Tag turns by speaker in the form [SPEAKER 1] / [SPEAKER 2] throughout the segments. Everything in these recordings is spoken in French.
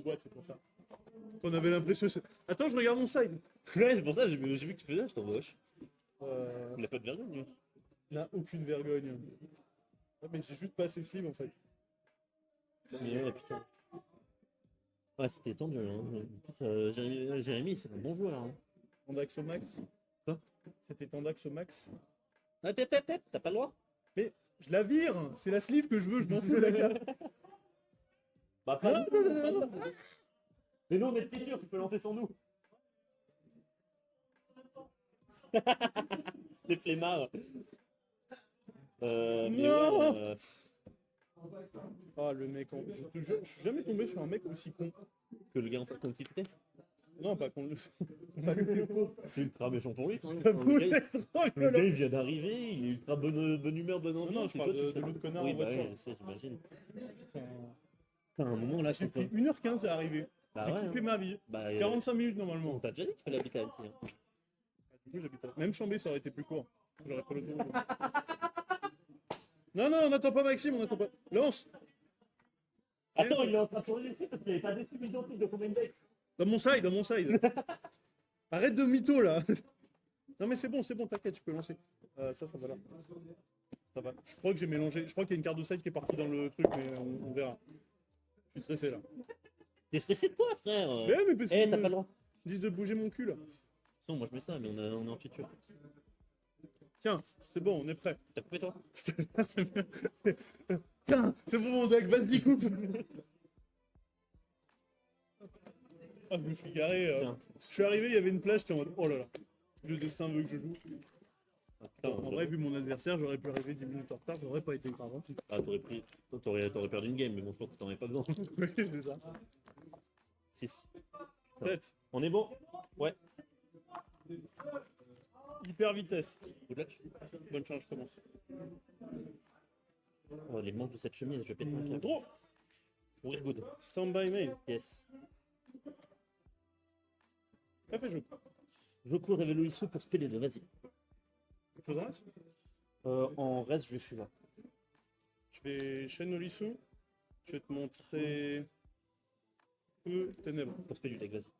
[SPEAKER 1] boîte, c'est pour ça. On avait l'impression. Attends, je regarde mon side.
[SPEAKER 2] Ouais, c'est pour ça, j'ai vu que tu faisais ça, je t'en moche.
[SPEAKER 1] Il
[SPEAKER 2] Il a pas de vergogne, lui.
[SPEAKER 1] n'a aucune vergogne. Ouais, mais j'ai juste pas assez slime en fait.
[SPEAKER 2] Mais ouais, putain. Ouais, c'était tendu, hein. Jérémy, c'est un bon joueur, hein.
[SPEAKER 1] Tendax au max.
[SPEAKER 2] Quoi?
[SPEAKER 1] C'était Tendax au max.
[SPEAKER 2] Ah, t'as pas le droit?
[SPEAKER 1] Mais je la vire. C'est la sleeve que je veux. Je m'en fous de la carte.
[SPEAKER 2] Bah, pas nous. Mais nous, on est de feature, tu peux lancer sans nous. Les flemmards. Mais
[SPEAKER 1] Non.
[SPEAKER 2] ouais,
[SPEAKER 1] Ah, le mec. Je suis jamais tombé sur un mec aussi con.
[SPEAKER 2] que le gars en fait comme tilté.
[SPEAKER 1] Non, pas con. Pas le dépôt.
[SPEAKER 2] C'est ultra méchant pour lui. Hein.
[SPEAKER 1] Ça voulait être trop
[SPEAKER 2] Le
[SPEAKER 1] violent.
[SPEAKER 2] gars, il vient d'arriver, il est ultra bonne humeur, bonne ambiance.
[SPEAKER 1] Non, je
[SPEAKER 2] et
[SPEAKER 1] parle
[SPEAKER 2] toi, tu
[SPEAKER 1] de
[SPEAKER 2] fais-
[SPEAKER 1] l'autre connard
[SPEAKER 2] Oui,
[SPEAKER 1] en
[SPEAKER 2] bah
[SPEAKER 1] voiture.
[SPEAKER 2] oui, je sais, j'imagine.
[SPEAKER 1] Putain.
[SPEAKER 2] T'as un moment là,
[SPEAKER 1] J'ai
[SPEAKER 2] quand
[SPEAKER 1] pris 1h15 à arriver.
[SPEAKER 2] Bah
[SPEAKER 1] J'ai
[SPEAKER 2] ouais.
[SPEAKER 1] kiffé
[SPEAKER 2] Hein.
[SPEAKER 1] ma vie.
[SPEAKER 2] Bah,
[SPEAKER 1] 45 minutes normalement.
[SPEAKER 2] on t'a déjà dit qu'il fallait habiter à Annecy. Hein.
[SPEAKER 1] Du coup, j'habite là. Même Chambé, ça aurait été plus court. J'aurais pas le temps. Non, on n'attend pas Maxime, on n'attend pas. Lance.
[SPEAKER 2] Attends, il est en train de changer les sites parce qu'il avait pas déçu l'identique de Common Deck.
[SPEAKER 1] Dans mon side. Arrête de mytho là. Non mais c'est bon, t'inquiète, tu peux lancer. Ça va là. Ça va. Je crois que j'ai mélangé. Je crois qu'il y a une carte de side qui est partie dans le truc, mais on verra. Je suis stressé là.
[SPEAKER 2] T'es stressé de quoi, frère?
[SPEAKER 1] Mais parce
[SPEAKER 2] Eh,
[SPEAKER 1] qu'ils
[SPEAKER 2] t'as
[SPEAKER 1] me
[SPEAKER 2] pas le droit.
[SPEAKER 1] disent de bouger mon cul là.
[SPEAKER 2] Non, moi je mets ça, mais on est en feature.
[SPEAKER 1] Tiens, c'est bon, on est prêt.
[SPEAKER 2] T'as coupé toi?
[SPEAKER 1] Tiens, c'est bon mon deck, vas-y coupe. Ah, je me suis garé.
[SPEAKER 2] Tiens.
[SPEAKER 1] Je suis arrivé, il y avait une plage, j'étais en mode oh là là. Le destin veut que je joue.
[SPEAKER 2] Ah, putain,
[SPEAKER 1] En vrai, vu mon adversaire, j'aurais pu arriver 10 minutes en retard, j'aurais pas été grave. Hein.
[SPEAKER 2] Ah, t'aurais perdu une game, mais bon, je pense que t'en avais pas besoin.
[SPEAKER 1] Oui, c'est ça.
[SPEAKER 2] 6.
[SPEAKER 1] Tête,
[SPEAKER 2] On est bon? Ouais.
[SPEAKER 1] hyper vitesse.
[SPEAKER 2] Good luck.
[SPEAKER 1] Bonne chance, je commence.
[SPEAKER 2] Oh, les manches de cette chemise, je pète ma pierre.
[SPEAKER 1] Gros,
[SPEAKER 2] Oui, good.
[SPEAKER 1] stand by mail.
[SPEAKER 2] Yes.
[SPEAKER 1] Ça fait jeu.
[SPEAKER 2] Je cours révéler l'issue pour spéler 2, vas-y.
[SPEAKER 1] Quelque chose en reste.
[SPEAKER 2] En reste, je vais suivre.
[SPEAKER 1] Je vais chaîne Olissu. Je vais te montrer. Ténèbres.
[SPEAKER 2] Pour spéler du deck, vas-y.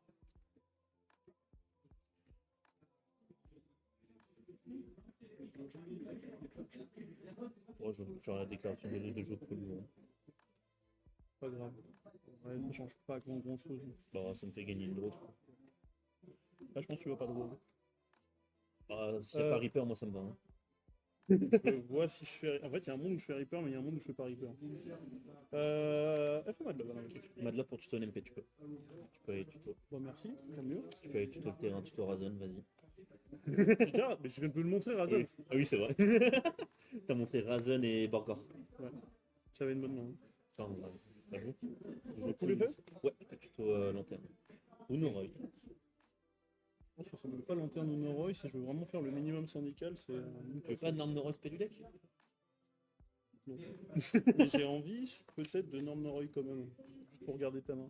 [SPEAKER 2] Oh, je vais faire la déclaration de jeu cool.
[SPEAKER 1] Pas grave. Ouais, ça change pas grand chose.
[SPEAKER 2] Bah, ça me fait gagner une draw.
[SPEAKER 1] Là, je pense que tu vas pas de gros.
[SPEAKER 2] Bah, s'il n'y a pas Reaper, moi ça me va. Hein.
[SPEAKER 1] Je vois si je fais. En fait, il y a un monde où je fais Reaper, mais il y a un monde où je fais pas Reaper. Elle fait mal là-bas.
[SPEAKER 2] Madla pour tuto NMP, tu peux. Tu peux aller tuto.
[SPEAKER 1] Bon, merci, tant mieux.
[SPEAKER 2] Tu peux aller tuto le terrain, tuto Razon, vas-y.
[SPEAKER 1] Regarde, mais je viens de te le montrer, Razan.
[SPEAKER 2] Oui. Ah oui, c'est vrai. T'as montré Razon et Borgor.
[SPEAKER 1] Ouais. J'avais une bonne main.
[SPEAKER 2] Enfin, pas bon.
[SPEAKER 1] Je peux les faire.
[SPEAKER 2] Ouais, tuto lanterne. Ou Noroi.
[SPEAKER 1] Je pense que ça ne veut pas lanterne ou Noroi. Si je veux vraiment faire le minimum syndical, c'est.
[SPEAKER 2] Tu veux pas de norme Noroi spé du deck?
[SPEAKER 1] Non. Mais j'ai envie, peut-être, de norme Noroi quand même. Juste pour garder ta main.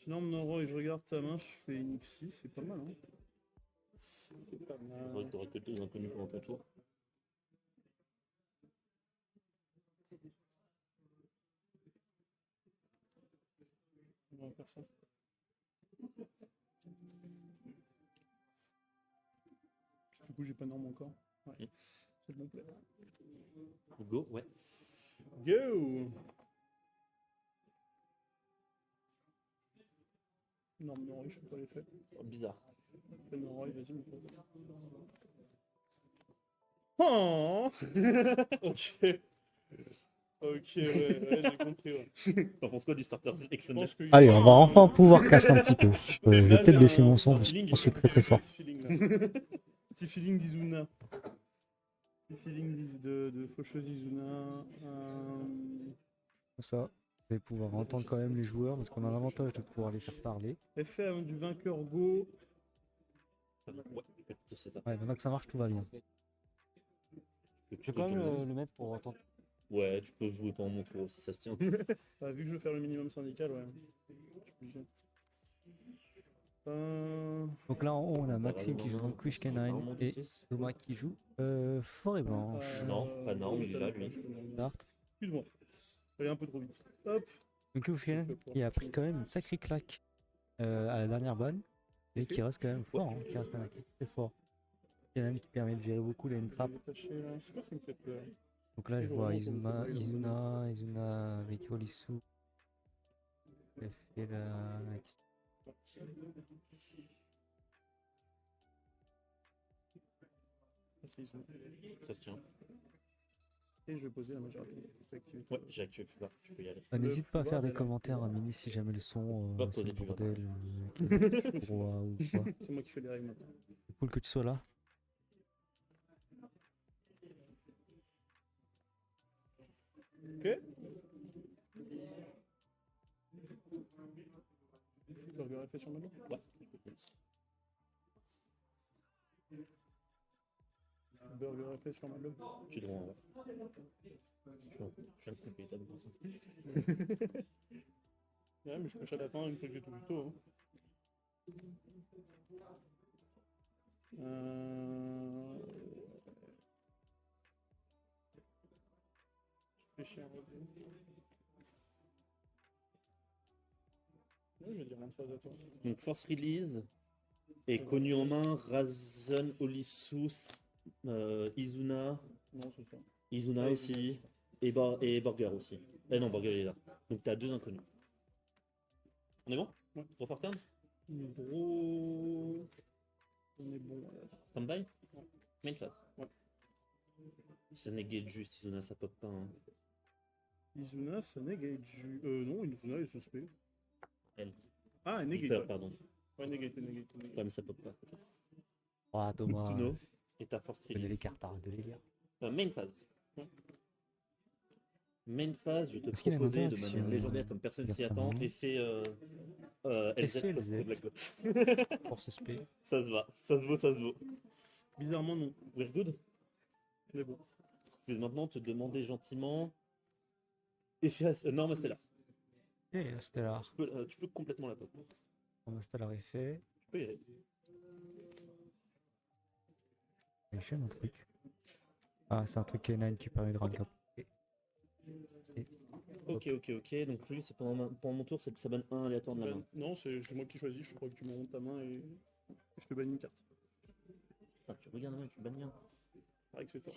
[SPEAKER 1] Je norme Noroi et je regarde ta main, je fais une X6, c'est pas mal. Hein. C'est pas mal.
[SPEAKER 2] T'aurais que 2 inconnus pendant ton tour.
[SPEAKER 1] On va faire ça. Du coup, j'ai pas norme encore. Ouais. C'est le bon play.
[SPEAKER 2] Go, ouais.
[SPEAKER 1] Go! Norme Noroi, je sais pas les faits.
[SPEAKER 2] Oh, bizarre.
[SPEAKER 1] Noroi, vas-y, me fais. Oh! Ok. Ok, ouais, j'ai compris. Ouais.
[SPEAKER 2] T'en penses quoi du starter
[SPEAKER 1] Je
[SPEAKER 2] extended?
[SPEAKER 1] pense que
[SPEAKER 3] Allez, on va enfin pouvoir caster un petit peu. Je vais peut-être baisser mon son parce que je suis très très fort.
[SPEAKER 1] Petit feeling d'Izuna. Petit feeling de faucheuse Izuna.
[SPEAKER 3] Comme ça, vous allez pouvoir entendre quand même les joueurs parce qu'on a l'avantage de pouvoir les faire parler.
[SPEAKER 1] Effet du vainqueur Go.
[SPEAKER 2] Ouais, c'est ça.
[SPEAKER 3] Ouais, maintenant que ça marche, tout va bien. Je vais quand même le mettre pour entendre.
[SPEAKER 2] Ouais, tu peux jouer pendant mon tour si ça se tient.
[SPEAKER 1] Bah, vu que je veux faire le minimum syndical, ouais. Je suis obligé.
[SPEAKER 3] Donc là en haut, on a Maxime qui joue
[SPEAKER 2] Vraiment,
[SPEAKER 3] Vanquish
[SPEAKER 2] vraiment
[SPEAKER 3] Canine et
[SPEAKER 2] buté, ça, c'est
[SPEAKER 3] Thomas
[SPEAKER 2] cool.
[SPEAKER 3] qui joue Forêt Blanche.
[SPEAKER 2] Non, pas Norm, il est là, lui.
[SPEAKER 3] Start.
[SPEAKER 1] Excuse-moi. Allez un peu trop vite. Hop.
[SPEAKER 3] Donc Vanquish Canine qui a pris quand même une sacrée claque à la dernière ban et qui reste quand même fort, hein, qui reste un mec très fort. Canine qui permet de gérer beaucoup les trappes.
[SPEAKER 1] C'est quoi qui me fait peur?
[SPEAKER 3] Donc là je
[SPEAKER 1] Ils ont
[SPEAKER 3] vois
[SPEAKER 1] vraiment
[SPEAKER 3] Izuna avec Olisu qui a fait la...
[SPEAKER 2] Ça se tient.
[SPEAKER 1] Et je vais poser la magie rapide.
[SPEAKER 2] Ouais, j'ai activé plus bas, tu peux y aller.
[SPEAKER 3] N'hésite pas à faire des
[SPEAKER 1] Là.
[SPEAKER 3] commentaires, Mini, si jamais le son
[SPEAKER 2] Va
[SPEAKER 3] c'est
[SPEAKER 2] poser
[SPEAKER 3] le
[SPEAKER 2] plus bas.
[SPEAKER 3] bordel, avec le brouhaha ou quoi.
[SPEAKER 1] C'est moi qui fais les règles maintenant.
[SPEAKER 3] C'est cool que tu sois là.
[SPEAKER 1] Ok. Burger fait sur ma main.
[SPEAKER 2] Ouais.
[SPEAKER 1] Burger fait sur ma main.
[SPEAKER 2] Tu devrais en voir. Je viens de couper ta pour ça.
[SPEAKER 1] Ouais, mais je pêche à la fin une fois que j'ai tout vu tôt. Je réfléchis un peu. Ouais, je vais dire une phase à toi.
[SPEAKER 2] Donc Force Release est connu en main, Razen, Olisu, Izuna,
[SPEAKER 1] Non, c'est ça.
[SPEAKER 2] Izuna
[SPEAKER 1] Ouais,
[SPEAKER 2] aussi, et Borger aussi. Eh non, Borger il est là. Donc t'as deux inconnus. On est bon?
[SPEAKER 1] Ouais.
[SPEAKER 2] Pour faire turn?
[SPEAKER 1] Gros. On est bon.
[SPEAKER 2] Stand-by?
[SPEAKER 1] Ouais.
[SPEAKER 2] Main phase.
[SPEAKER 1] Ouais.
[SPEAKER 2] Ça negate juste, Izuna ça pop pas. Hein.
[SPEAKER 1] Izuna, ça negate du. Non, Izuna est suspect.
[SPEAKER 2] Elle.
[SPEAKER 1] Ah, elle negate.
[SPEAKER 2] Hyper,
[SPEAKER 1] Ouais,
[SPEAKER 2] pardon.
[SPEAKER 1] ouais negate.
[SPEAKER 2] Ouais, mais ça pop pas.
[SPEAKER 3] Oh, Thomas,
[SPEAKER 2] Tuno. Et ta Force
[SPEAKER 3] connais les
[SPEAKER 2] Release.
[SPEAKER 3] cartes, arrête de les lire.
[SPEAKER 2] Main phase.
[SPEAKER 1] Ouais.
[SPEAKER 2] Main phase, je vais te
[SPEAKER 3] Est-ce qu'il a une
[SPEAKER 2] proposer de
[SPEAKER 3] interaction,
[SPEAKER 2] manière légendaire comme personne s'y
[SPEAKER 3] regarde sa
[SPEAKER 2] attend,
[SPEAKER 3] main.
[SPEAKER 2] effet LZ
[SPEAKER 3] Effet
[SPEAKER 2] plus
[SPEAKER 3] LZ.
[SPEAKER 2] Black Goat.
[SPEAKER 3] Force SP.
[SPEAKER 2] Ça se va, ça se vaut, ça se vaut.
[SPEAKER 1] Bizarrement, non.
[SPEAKER 2] We're good?
[SPEAKER 1] Mais bon.
[SPEAKER 2] Je vais maintenant te demander gentiment. Effet Norme Stellar.
[SPEAKER 3] Et Stellar.
[SPEAKER 2] Tu peux complètement la pop.
[SPEAKER 3] Stellar est fait.
[SPEAKER 2] Tu peux y aller.
[SPEAKER 3] Et je un truc. Ah, c'est un truc K9 qui permet de run top.
[SPEAKER 2] Ok. Donc lui, c'est pendant mon tour, ça banne un aléatoire de la main.
[SPEAKER 1] Non, c'est moi qui choisis. Je crois que tu me remontes ta main et je te bannis une carte.
[SPEAKER 2] Putain, tu regardes la main, tu bannes rien.
[SPEAKER 1] Pareil que c'est fort.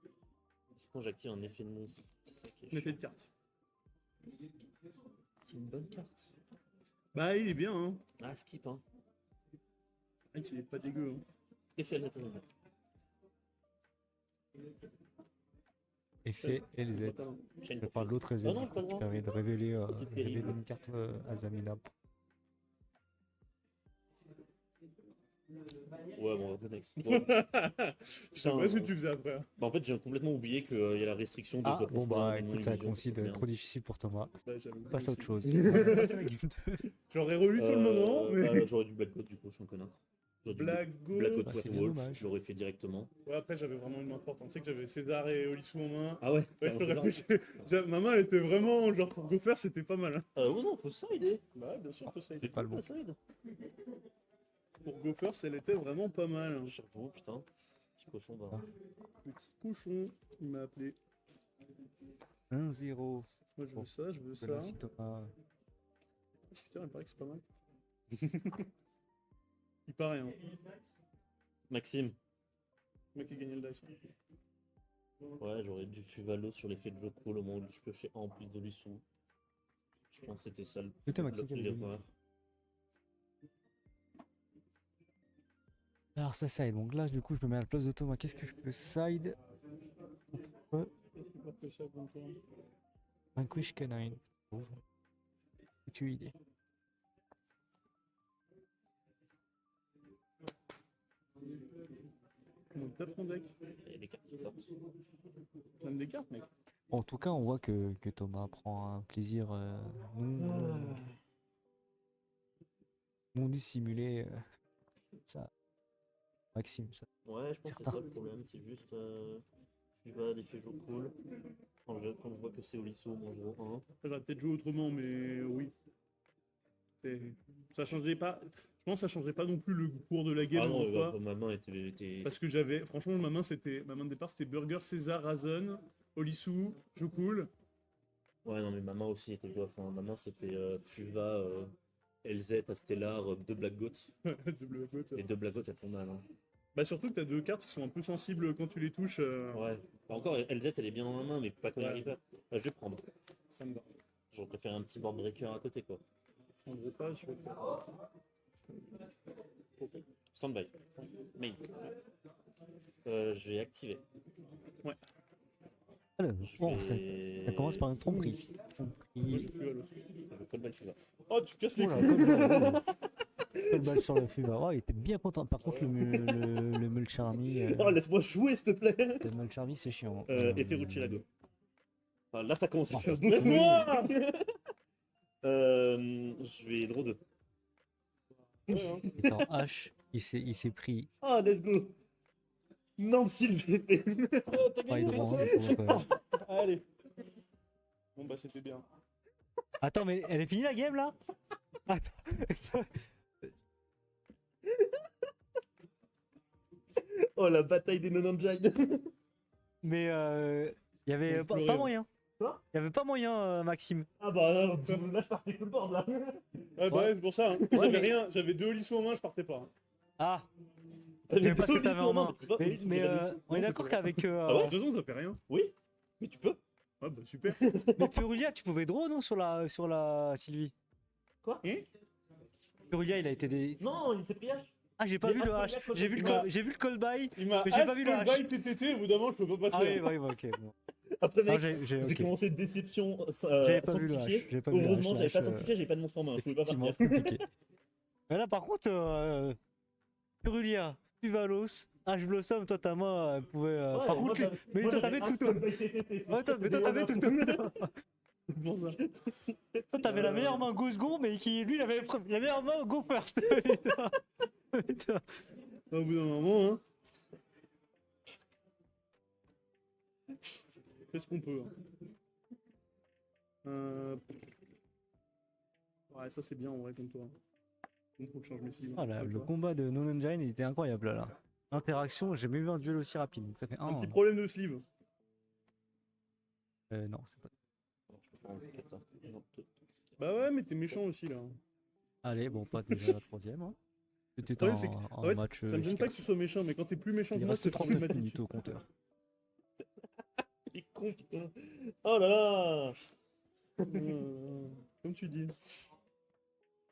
[SPEAKER 2] C'est quand j'active un effet de monstre. C'est ça qui est
[SPEAKER 1] Un effet
[SPEAKER 2] chiant.
[SPEAKER 1] de carte.
[SPEAKER 2] C'est une bonne carte.
[SPEAKER 1] Bah, il est bien, hein.
[SPEAKER 2] Ah, skip, hein.
[SPEAKER 1] Mec, il est pas dégueu, hein.
[SPEAKER 2] Effet LZ, attention.
[SPEAKER 3] Effet LZ.
[SPEAKER 2] Chain
[SPEAKER 3] Je parle de l'autre LZ
[SPEAKER 2] Oh non,
[SPEAKER 3] du
[SPEAKER 2] pas
[SPEAKER 3] coup,
[SPEAKER 2] le
[SPEAKER 3] qui
[SPEAKER 2] droit.
[SPEAKER 3] permet de révéler,
[SPEAKER 2] Petite terrible.
[SPEAKER 3] révéler une carte à Zamina.
[SPEAKER 2] Ouais, bon, on va go next. Bon.
[SPEAKER 1] Je sais pas ce que tu faisais après.
[SPEAKER 2] Bah, en fait, j'ai complètement oublié qu'il y a la restriction de
[SPEAKER 3] Ah,
[SPEAKER 2] doit
[SPEAKER 3] bon
[SPEAKER 2] contrôler un
[SPEAKER 3] bah
[SPEAKER 2] démon
[SPEAKER 3] écoute, ça
[SPEAKER 2] illusion,
[SPEAKER 3] coïncide,
[SPEAKER 2] c'est bien.
[SPEAKER 3] trop difficile pour Thomas.
[SPEAKER 1] Bah, j'avais
[SPEAKER 3] Passe à autre chose.
[SPEAKER 1] oublié.
[SPEAKER 3] Passe à la game 2.
[SPEAKER 1] J'aurais revu tout le moment, mais.
[SPEAKER 2] Bah, j'aurais dû Black God, du coup, je suis un connard. J'aurais dû
[SPEAKER 1] Black
[SPEAKER 2] Black God
[SPEAKER 1] Goat.
[SPEAKER 3] Bah, c'est
[SPEAKER 2] Werewolf,
[SPEAKER 3] bien dommage.
[SPEAKER 2] je l'aurais fait directement.
[SPEAKER 1] Ouais, après, j'avais vraiment une main forte. On sait que j'avais César et Olisu en main.
[SPEAKER 2] Ah ouais?
[SPEAKER 1] Ouais,
[SPEAKER 2] Pardon,
[SPEAKER 1] j'aurais
[SPEAKER 2] César.
[SPEAKER 1] fait- ma main, elle était vraiment. Genre, pour go faire, c'était pas mal. Hein.
[SPEAKER 2] Ouais, non, faut side.
[SPEAKER 1] Bah, bien sûr que ça a
[SPEAKER 2] C'est
[SPEAKER 1] été.
[SPEAKER 3] pas le
[SPEAKER 2] cool,
[SPEAKER 3] bon.
[SPEAKER 2] la side.
[SPEAKER 1] Pour Gophers, elle était vraiment pas mal. Hein.
[SPEAKER 2] J'avoue, putain. Petit cochon, va.
[SPEAKER 3] Ah.
[SPEAKER 1] Petit cochon, il m'a appelé.
[SPEAKER 3] 1-0.
[SPEAKER 1] Moi, je veux
[SPEAKER 3] Bon.
[SPEAKER 1] ça, je veux ça.
[SPEAKER 3] Là, si Thomas.
[SPEAKER 1] Putain, il paraît que c'est pas mal. Il paraît, hein.
[SPEAKER 2] Maxime.
[SPEAKER 1] Le mec qui gagnait le dice.
[SPEAKER 2] Ouais, j'aurais dû Fuvalo sur l'effet de jeu cool au moment où je piochais en plus de Luçon. Je pense que c'était ça le
[SPEAKER 3] C'était Maxime qui avait gagné.
[SPEAKER 2] l'erreur.
[SPEAKER 3] Alors ça side, donc là du coup je me mets à la place de Thomas, qu'est-ce que je peux side?
[SPEAKER 1] C'est pas que ça, bon tour.
[SPEAKER 3] Vanquish Canine. As-tu idée?
[SPEAKER 1] Comment il tape son deck?
[SPEAKER 2] Il y a des cartes qui sortent.
[SPEAKER 1] Même des cartes, mec.
[SPEAKER 3] En tout cas on voit que Thomas prend un plaisir non dissimulé. Ça. Maxime, ça.
[SPEAKER 2] Ouais, je pense que c'est ça le problème, c'est juste. Tu vas l'effet jeu cool. Quand je vois que c'est Olisso, bon, 0-1.
[SPEAKER 1] J'aurais peut-être joué autrement, mais oui. Ça changeait pas. Je pense que ça changerait pas non plus le cours de la game
[SPEAKER 2] Ah non,
[SPEAKER 1] en soi.
[SPEAKER 2] ma main était...
[SPEAKER 1] Parce que j'avais. Franchement, ma main de départ, c'était Burger, César, Razon, Olisu, Joukul.
[SPEAKER 2] Ouais, non, mais ma main aussi était bof. Hein. Ma main, c'était Fuva, LZ, Astellar, 2 Black Goats.
[SPEAKER 1] Double vote.
[SPEAKER 2] Les 2 Black Goats, elles font mal. Hein.
[SPEAKER 1] Bah, surtout que t'as deux cartes qui sont un peu sensibles quand tu les touches.
[SPEAKER 2] Ouais. Bah, encore, LZ, elle est bien dans la main, mais pas comme
[SPEAKER 1] Ouais.
[SPEAKER 2] Reaper. Bah, je vais prendre.
[SPEAKER 1] Ça me va.
[SPEAKER 2] J'aurais préféré un petit board breaker à côté, quoi.
[SPEAKER 1] En gros, pas, je vais faire.
[SPEAKER 2] Standby. Main. Je vais activer.
[SPEAKER 3] Alors,
[SPEAKER 2] Je
[SPEAKER 3] bon,
[SPEAKER 2] vais...
[SPEAKER 3] ça commence par une tromperie.
[SPEAKER 1] Moi,
[SPEAKER 3] Tromperie.
[SPEAKER 1] j'ai plus à l'os.
[SPEAKER 2] Le code balle Fuva.
[SPEAKER 1] Oh, tu casses les
[SPEAKER 3] Oh là,
[SPEAKER 1] couilles.
[SPEAKER 3] quelle balle sur le fuva. Oh, il était bien content. Par contre, le Mulcharmy,
[SPEAKER 2] Oh, laisse-moi jouer, s'il te plaît.
[SPEAKER 3] le Mulcharmy, c'est chiant.
[SPEAKER 2] Et Ferrucci Lago. Enfin, là, ça commence à
[SPEAKER 3] Oh,
[SPEAKER 2] faire
[SPEAKER 1] laisse-moi.
[SPEAKER 2] Je vais draw 2.
[SPEAKER 1] Ouais, hein.
[SPEAKER 3] Il est en H. Il s'est pris.
[SPEAKER 2] Ah, let's go. Non, Sylvie.
[SPEAKER 1] Oh, t'as
[SPEAKER 3] Ah,
[SPEAKER 1] gagné
[SPEAKER 3] il
[SPEAKER 1] des
[SPEAKER 3] rend,
[SPEAKER 1] conseils.
[SPEAKER 3] du coup, quand même.
[SPEAKER 1] Allez. Bon, bah, c'était bien.
[SPEAKER 3] Attends, mais elle est finie la game là? Attends.
[SPEAKER 2] Oh, la bataille des Nonanjine.
[SPEAKER 3] Mais il y avait
[SPEAKER 1] Faut
[SPEAKER 3] pas
[SPEAKER 1] pleurer.
[SPEAKER 3] moyen.
[SPEAKER 2] Quoi?
[SPEAKER 3] Il y avait pas moyen, Maxime.
[SPEAKER 2] Ah bah, là, je partais full board, là.
[SPEAKER 1] Ouais, bah,
[SPEAKER 3] Ouais.
[SPEAKER 1] ouais, c'est pour ça. Hein.
[SPEAKER 3] Ouais,
[SPEAKER 1] J'avais
[SPEAKER 3] mais-
[SPEAKER 1] rien. J'avais deux Olisu en main, je partais pas. Hein.
[SPEAKER 3] Ah,
[SPEAKER 2] J'ai
[SPEAKER 3] je sais pas ce que t'avais en main.
[SPEAKER 2] mais tu peux pas,
[SPEAKER 3] Mais,
[SPEAKER 2] Olisu,
[SPEAKER 3] mais,
[SPEAKER 2] tu peux la
[SPEAKER 3] on est
[SPEAKER 1] Non,
[SPEAKER 3] d'accord
[SPEAKER 1] c'est pas
[SPEAKER 3] qu'avec.
[SPEAKER 2] Ah
[SPEAKER 1] De
[SPEAKER 2] ouais
[SPEAKER 1] toute façon, ça fait rien.
[SPEAKER 2] Oui, mais tu peux.
[SPEAKER 1] Ouais, bah, super.
[SPEAKER 3] Mais Purulia, tu pouvais draw non sur la Sylvie?
[SPEAKER 2] Quoi?
[SPEAKER 3] Purulia, il a été des.
[SPEAKER 2] Non, il s'est pris H.
[SPEAKER 3] Ah, j'ai pas
[SPEAKER 2] Mais
[SPEAKER 3] vu le
[SPEAKER 2] après,
[SPEAKER 3] H.
[SPEAKER 2] il
[SPEAKER 3] J'ai vu,
[SPEAKER 1] m'a-
[SPEAKER 3] j'ai vu le call by.
[SPEAKER 1] Il m'a
[SPEAKER 3] Mais j'ai pas vu le
[SPEAKER 1] hack
[SPEAKER 3] H.
[SPEAKER 1] call by TTT, au bout d'un moment, je peux pas
[SPEAKER 3] Ah
[SPEAKER 1] passer.
[SPEAKER 3] oui, oui, ok. Bon.
[SPEAKER 2] Après,
[SPEAKER 3] Ah,
[SPEAKER 2] mec,
[SPEAKER 3] j'ai
[SPEAKER 2] j'ai
[SPEAKER 3] ok.
[SPEAKER 2] commencé déception
[SPEAKER 3] J'avais pas vu le
[SPEAKER 2] sanctifiée.
[SPEAKER 3] H. J'avais pas vu le H.
[SPEAKER 2] Heureusement,
[SPEAKER 3] le
[SPEAKER 2] j'avais
[SPEAKER 3] H,
[SPEAKER 2] pas sanctifié, j'avais pas de monstre en main. Je pouvais pas
[SPEAKER 3] effectivement,
[SPEAKER 2] partir.
[SPEAKER 3] compliqué. Mais là, par contre, Purulia, Puvalos, H Blossom, toi ta main, elle pouvait.
[SPEAKER 2] Ouais,
[SPEAKER 3] par
[SPEAKER 2] moi,
[SPEAKER 3] contre, lui-
[SPEAKER 2] j'avais-
[SPEAKER 3] mais
[SPEAKER 2] moi,
[SPEAKER 3] toi
[SPEAKER 2] j'avais
[SPEAKER 3] t'avais
[SPEAKER 2] un
[SPEAKER 3] tout.
[SPEAKER 2] code by TTT.
[SPEAKER 3] Ouais, toi, mais toi t'avais tout.
[SPEAKER 1] Bon, ça.
[SPEAKER 3] Toi t'avais la meilleure main go second, mais qui lui il avait la meilleure main go first. Putain. Putain.
[SPEAKER 1] Au bout d'un moment, hein. Fais ce qu'on peut. Hein. Ouais, ça c'est bien en vrai comme toi. Il faut que je change mes sleeves.
[SPEAKER 3] Ah, le combat de Nononjine il était incroyable là. Interaction, j'ai jamais vu un duel aussi rapide. Donc ça fait
[SPEAKER 1] Un petit
[SPEAKER 3] un.
[SPEAKER 1] problème de sleeve.
[SPEAKER 3] Non, c'est pas.
[SPEAKER 1] Bah ouais, mais t'es méchant aussi là.
[SPEAKER 3] Allez, bon, pas déjà la troisième. Hein. C'était
[SPEAKER 1] Le problème, c'est que-
[SPEAKER 3] un
[SPEAKER 1] en fait,
[SPEAKER 3] match.
[SPEAKER 1] Ça me gêne pas que ce soit méchant, mais quand t'es plus méchant que
[SPEAKER 3] Il
[SPEAKER 1] moi,
[SPEAKER 3] reste
[SPEAKER 1] c'est
[SPEAKER 3] 39
[SPEAKER 1] problématique.
[SPEAKER 3] minutes au compteur.
[SPEAKER 2] Il est con, putain. Oh là là.
[SPEAKER 1] Comme tu dis.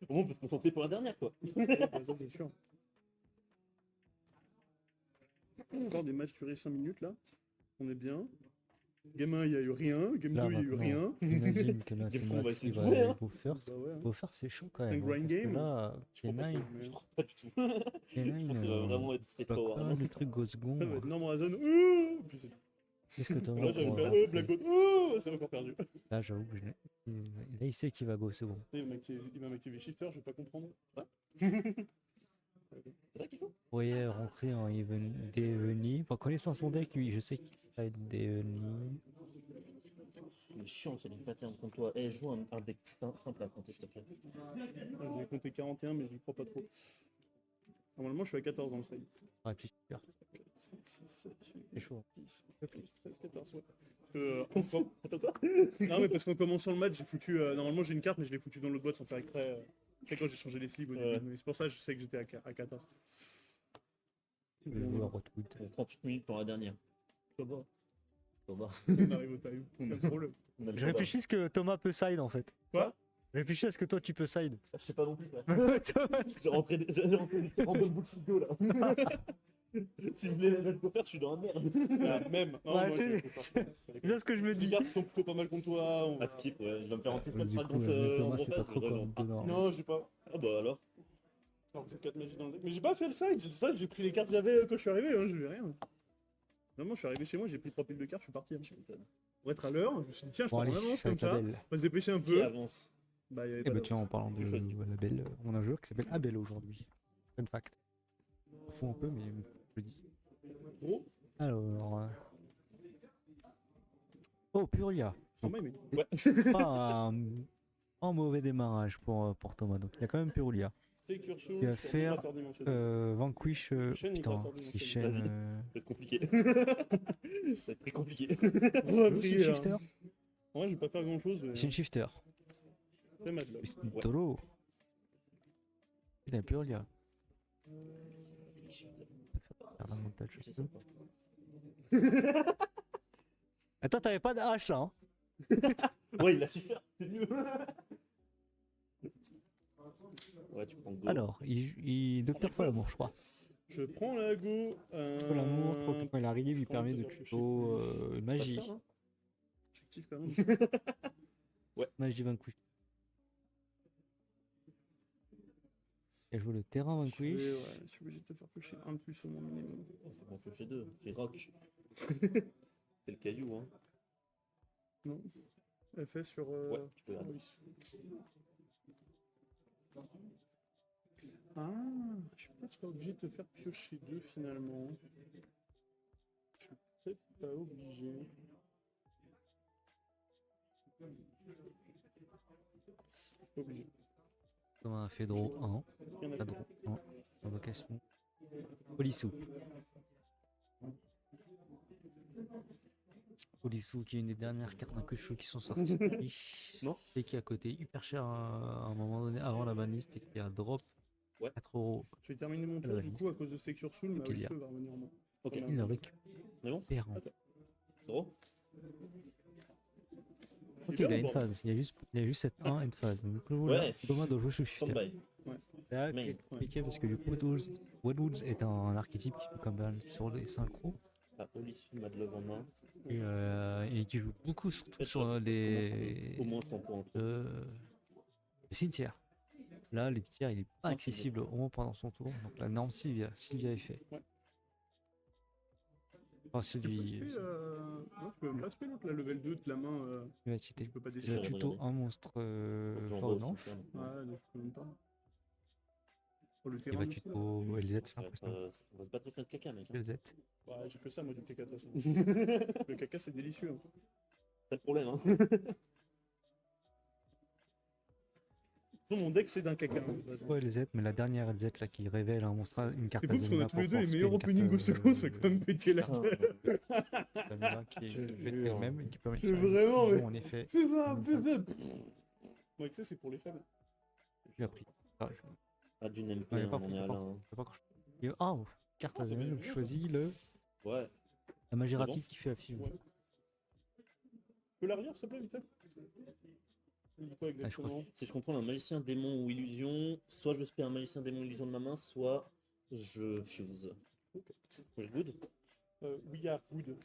[SPEAKER 2] Au moins, on peut se concentrer pour la dernière, quoi.
[SPEAKER 1] Ouais, bah, ça c'est sûr. Encore des matchs durés 5 minutes là. On est bien. Game 1, il y a eu rien. Game 2,
[SPEAKER 3] Là,
[SPEAKER 1] il y a eu
[SPEAKER 3] maintenant,
[SPEAKER 1] rien.
[SPEAKER 3] Imagine que là,
[SPEAKER 2] Des
[SPEAKER 3] c'est
[SPEAKER 2] fois, on va
[SPEAKER 3] Max
[SPEAKER 2] essayer
[SPEAKER 3] qui
[SPEAKER 2] de
[SPEAKER 3] va
[SPEAKER 2] jouer,
[SPEAKER 3] aller
[SPEAKER 2] hein.
[SPEAKER 3] au first.
[SPEAKER 1] Bah ouais. hein.
[SPEAKER 3] Au first, c'est chaud quand
[SPEAKER 1] Un
[SPEAKER 3] même. hein,
[SPEAKER 1] grind
[SPEAKER 3] parce que
[SPEAKER 1] game.
[SPEAKER 3] là,
[SPEAKER 1] Je crois pas
[SPEAKER 3] K9,
[SPEAKER 1] que- mais-
[SPEAKER 2] Pas du tout.
[SPEAKER 3] K9,
[SPEAKER 2] Ça va vraiment être straightforward.
[SPEAKER 3] quoi, le truc go second.
[SPEAKER 1] Ça va être Norm Razon. Ouh Puis c'est-
[SPEAKER 3] Qu'est-ce que t'as
[SPEAKER 1] Là, j'avais fait oh, Black Goat. Oh, c'est encore perdu.
[SPEAKER 3] Là, j'avoue que je l'ai. Là, il sait qu'il va go second.
[SPEAKER 1] Il m'a activé Shifter, je vais pas comprendre.
[SPEAKER 2] C'est ça qu'il faut.
[SPEAKER 3] Vous pourriez rentrer en Deveni. Enfin, connaissant son deck, oui, je sais qu'il va être Deveni.
[SPEAKER 2] C'est chiant, c'est les patterns contre toi. Eh, joue un deck simple à compter, s'il te plaît.
[SPEAKER 1] J'ai compté 41, mais j'y crois pas trop. Normalement, je suis à 14 dans le side.
[SPEAKER 3] Réfléchir.
[SPEAKER 1] 4, 5, 6, 7, 8,
[SPEAKER 3] C'est chaud.
[SPEAKER 1] 10, 12, 13, 14, ouais. Parce que,
[SPEAKER 2] Attends quoi?
[SPEAKER 1] non, mais parce qu'en commençant le match, j'ai foutu. Normalement, j'ai une carte, mais je l'ai foutu dans l'autre boîte sans faire exprès. C'est quand j'ai changé les sleeves au début.
[SPEAKER 2] Ouais.
[SPEAKER 1] Mais c'est pour ça que je sais que j'étais à 14.
[SPEAKER 3] Je vais jouer à Rotwood.
[SPEAKER 2] 38 minutes pour la dernière.
[SPEAKER 1] Ça va.
[SPEAKER 2] Ça va.
[SPEAKER 1] On arrive au time.
[SPEAKER 2] On a-
[SPEAKER 1] Pas de problème.
[SPEAKER 2] On a le
[SPEAKER 3] Je
[SPEAKER 2] tabac.
[SPEAKER 3] réfléchis ce que Thomas peut side en fait.
[SPEAKER 1] Quoi?
[SPEAKER 3] Je réfléchis à ce que toi tu peux side.
[SPEAKER 2] Je sais pas non plus. Quoi.
[SPEAKER 3] Thomas,
[SPEAKER 2] J'ai rentré des random bullshito là. Si vous voulez la let's go faire, je suis dans la merde.
[SPEAKER 1] Ah, même. Non,
[SPEAKER 3] Ouais,
[SPEAKER 1] moi,
[SPEAKER 3] c'est-
[SPEAKER 1] je peux pas.
[SPEAKER 3] c'est bien ce que je me
[SPEAKER 1] Les
[SPEAKER 3] dis.
[SPEAKER 1] cartes sont plutôt pas mal contre toi. On
[SPEAKER 2] Ah,
[SPEAKER 1] va...
[SPEAKER 2] skip, ouais. Je vais me faire rentrer
[SPEAKER 3] Du
[SPEAKER 2] cette
[SPEAKER 3] coup,
[SPEAKER 2] fragrance
[SPEAKER 3] Thomas,
[SPEAKER 2] en
[SPEAKER 3] c'est pas
[SPEAKER 2] repas,
[SPEAKER 3] trop
[SPEAKER 2] je vais
[SPEAKER 3] comme dedans.
[SPEAKER 1] Non, j'ai pas.
[SPEAKER 2] Ah bah alors.
[SPEAKER 1] Alors, j'ai 4 magies dans le deck. Mais j'ai pas fait le side. Le side, j'ai pris les cartes que j'avais quand je suis arrivé. Hein, je vais rien. Vraiment, je suis arrivé chez moi, j'ai pris 3 piles de cartes, je suis parti. Hein.
[SPEAKER 2] Tu m'étonnes.
[SPEAKER 1] Pour être à l'heure, je me suis dit, tiens, je
[SPEAKER 3] Bon,
[SPEAKER 1] prends
[SPEAKER 3] allez,
[SPEAKER 1] en avance
[SPEAKER 3] je suis
[SPEAKER 1] comme
[SPEAKER 3] avec
[SPEAKER 1] ça.
[SPEAKER 3] Abel.
[SPEAKER 1] On va se dépêcher un
[SPEAKER 2] Qui
[SPEAKER 1] peu.
[SPEAKER 2] avance?
[SPEAKER 1] Bah, il y avait
[SPEAKER 3] Eh
[SPEAKER 1] pas
[SPEAKER 3] bah
[SPEAKER 1] d'avance.
[SPEAKER 3] tiens, en parlant de
[SPEAKER 2] Tu choisis.
[SPEAKER 3] Abel, on a un joueur qui s'appelle Abel aujourd'hui. Fun fact. Fou un peu, mais je le dis.
[SPEAKER 1] Gros,
[SPEAKER 3] Alors. Oh, Puria.
[SPEAKER 1] sans même.
[SPEAKER 3] Pas un pas un mauvais démarrage pour Thomas. Donc il y a quand même Purulia.
[SPEAKER 1] Steak Ursul
[SPEAKER 3] Tu vas
[SPEAKER 1] sur
[SPEAKER 3] faire
[SPEAKER 1] Migrateur Dimensionnel.
[SPEAKER 3] Vanquish.
[SPEAKER 1] Chaîne
[SPEAKER 3] Putain,
[SPEAKER 1] Migrateur
[SPEAKER 3] qui
[SPEAKER 1] Dimensionnel.
[SPEAKER 3] chaîne.
[SPEAKER 2] Ça va être compliqué. Ça va être très compliqué.
[SPEAKER 1] On va
[SPEAKER 3] Aussi
[SPEAKER 1] prier, là.
[SPEAKER 3] Shifter.
[SPEAKER 1] En vrai, je vais pas faire grand chose, mais
[SPEAKER 3] C'est une Shifter.
[SPEAKER 1] c'est Madlove.
[SPEAKER 3] Tolo. Il a Purulia. Faire un montage.
[SPEAKER 2] Je sais pas.
[SPEAKER 3] Attends, t'avais pas de hache là, hein?
[SPEAKER 2] Ouais, il a su faire, c'est mieux. Ouais, tu prends Go.
[SPEAKER 3] Alors, Docteur Folamour, je crois.
[SPEAKER 1] Je prends la go.
[SPEAKER 3] Folamour, je crois que quand il arrive, il permet de tuto magie.
[SPEAKER 2] Pas ça, hein.
[SPEAKER 1] J'active quand même.
[SPEAKER 3] Magie Vanquish. Il a joué le terrain
[SPEAKER 1] Ouais,
[SPEAKER 3] Vanquish.
[SPEAKER 1] je suis obligé de te faire pêcher un de plus au moins minimum.
[SPEAKER 2] C'est bon, fait 2. C'est rock. C'est le caillou, hein.
[SPEAKER 1] Non. Elle fait sur.
[SPEAKER 2] Ouais, tu peux aller.
[SPEAKER 1] oui. Ah, je suis peut-être pas obligé de te faire piocher 2 finalement. Je suis peut-être pas obligé. Je suis pas obligé.
[SPEAKER 3] Thomas a fait draw 1.
[SPEAKER 1] Il y en a
[SPEAKER 3] Pas draw 1. Invocation. Polissou. Polissou qui est une des dernières cartes Vanquish qui sont sorties.
[SPEAKER 2] Non.
[SPEAKER 3] Et qui a coté hyper cher à un moment donné avant la banlist et qui a drop
[SPEAKER 2] Ouais.
[SPEAKER 3] 4 €.
[SPEAKER 1] Je vais terminer mon
[SPEAKER 3] Ah,
[SPEAKER 1] tour
[SPEAKER 3] la
[SPEAKER 1] du
[SPEAKER 3] liste.
[SPEAKER 1] coup à cause de Steak Ursul, ma
[SPEAKER 3] Ok,
[SPEAKER 1] Whistle
[SPEAKER 3] bien.
[SPEAKER 1] va revenir en moi.
[SPEAKER 2] Ok.
[SPEAKER 3] Il le récupère.
[SPEAKER 2] C'est bon?
[SPEAKER 3] En
[SPEAKER 2] Draw?
[SPEAKER 3] Ok, il a une phase. Il y a juste cette 1 et une phase. Donc, du coup, là,
[SPEAKER 2] Ouais.
[SPEAKER 3] Thomas doit jouer sous shifter.
[SPEAKER 2] Stand-by.
[SPEAKER 3] Là,
[SPEAKER 2] Main.
[SPEAKER 3] c'est compliqué parce que du coup, Woodwoods est un archétype qui joue comme même sur les synchros
[SPEAKER 2] Ah, Olissu, Madlove en main.
[SPEAKER 3] et qui joue beaucoup surtout
[SPEAKER 2] Faites
[SPEAKER 3] sur
[SPEAKER 2] ça.
[SPEAKER 3] les
[SPEAKER 2] Au moins, je t'en prends un truc.
[SPEAKER 3] cimetières. Là, les tiers, il est pas
[SPEAKER 2] Non,
[SPEAKER 3] accessible au moins pendant son tour. Donc la norme Sylvia est fait.
[SPEAKER 1] Ouais.
[SPEAKER 3] Enfin,
[SPEAKER 1] Tu peux
[SPEAKER 3] Sylvie,
[SPEAKER 1] spé, non, tu peux même pas spé l'autre, la level 2 de la main.
[SPEAKER 3] il va cheater.
[SPEAKER 1] Tu peux pas
[SPEAKER 3] C'est
[SPEAKER 1] décider.
[SPEAKER 3] la tuto un monstre
[SPEAKER 2] J'en
[SPEAKER 3] forêt
[SPEAKER 2] vois aussi,
[SPEAKER 3] blanche.
[SPEAKER 2] tiens.
[SPEAKER 1] Ouais, donc tu peux même pas. Oh, le
[SPEAKER 3] Il
[SPEAKER 1] terrain.
[SPEAKER 3] va
[SPEAKER 1] du coup, là.
[SPEAKER 3] tuto LZ, j'ai
[SPEAKER 2] Ça va être,
[SPEAKER 3] l'impression.
[SPEAKER 2] on va se battre avec notre caca, mec. Hein.
[SPEAKER 3] LZ.
[SPEAKER 1] Ouais, j'ai que ça, moi, du caca, de toute façon. Le caca, c'est délicieux. Hein.
[SPEAKER 2] C'est le problème, hein.
[SPEAKER 1] De toute façon, mon deck, c'est d'un caca. Hein, de toute façon.
[SPEAKER 3] Ouais, LZ, mais la dernière LZ là qui révèle un monstre, une carte
[SPEAKER 1] C'est fou parce qu'on a
[SPEAKER 3] Azalina
[SPEAKER 1] tous les
[SPEAKER 3] pour
[SPEAKER 1] deux les
[SPEAKER 3] pouvoir
[SPEAKER 1] meilleurs
[SPEAKER 3] spell une
[SPEAKER 1] openings au
[SPEAKER 3] carte,
[SPEAKER 1] second, on se fait quand même péter la
[SPEAKER 2] Putain.
[SPEAKER 1] gueule.
[SPEAKER 3] Azalina qui
[SPEAKER 2] Je
[SPEAKER 3] est
[SPEAKER 2] jure.
[SPEAKER 3] elle-même et qui permet de
[SPEAKER 1] C'est
[SPEAKER 3] faire une
[SPEAKER 1] vraiment,
[SPEAKER 3] fusion,
[SPEAKER 1] mais-
[SPEAKER 3] en effet.
[SPEAKER 1] Fais ça,
[SPEAKER 3] Même
[SPEAKER 1] fais
[SPEAKER 3] phase.
[SPEAKER 1] ça. Bon, tu sais, c'est pour les faibles.
[SPEAKER 3] J'ai appris. Ah, je...
[SPEAKER 2] Ah, d'une MP,
[SPEAKER 3] Ouais,
[SPEAKER 2] hein,
[SPEAKER 3] pas
[SPEAKER 2] on
[SPEAKER 3] pris,
[SPEAKER 2] est à
[SPEAKER 3] pas
[SPEAKER 2] là.
[SPEAKER 3] pris.
[SPEAKER 2] Hein.
[SPEAKER 3] Je sais pas quand je- Ah, oh, carte
[SPEAKER 1] Oh, c'est
[SPEAKER 3] Azalina,
[SPEAKER 1] bien,
[SPEAKER 3] donc je
[SPEAKER 1] ça.
[SPEAKER 3] choisis
[SPEAKER 2] Ouais.
[SPEAKER 3] la magie
[SPEAKER 2] C'est bon.
[SPEAKER 3] rapide qui fait la fusion.
[SPEAKER 1] Ouais. Tu peux la relire, s'il te plaît, vite fait. Il dit quoi
[SPEAKER 3] Ah, je crois
[SPEAKER 1] exactement?
[SPEAKER 2] Si je comprends un magicien démon ou illusion, soit je spé un magicien démon ou illusion de ma main, soit je fuse. We're good?
[SPEAKER 1] We are good.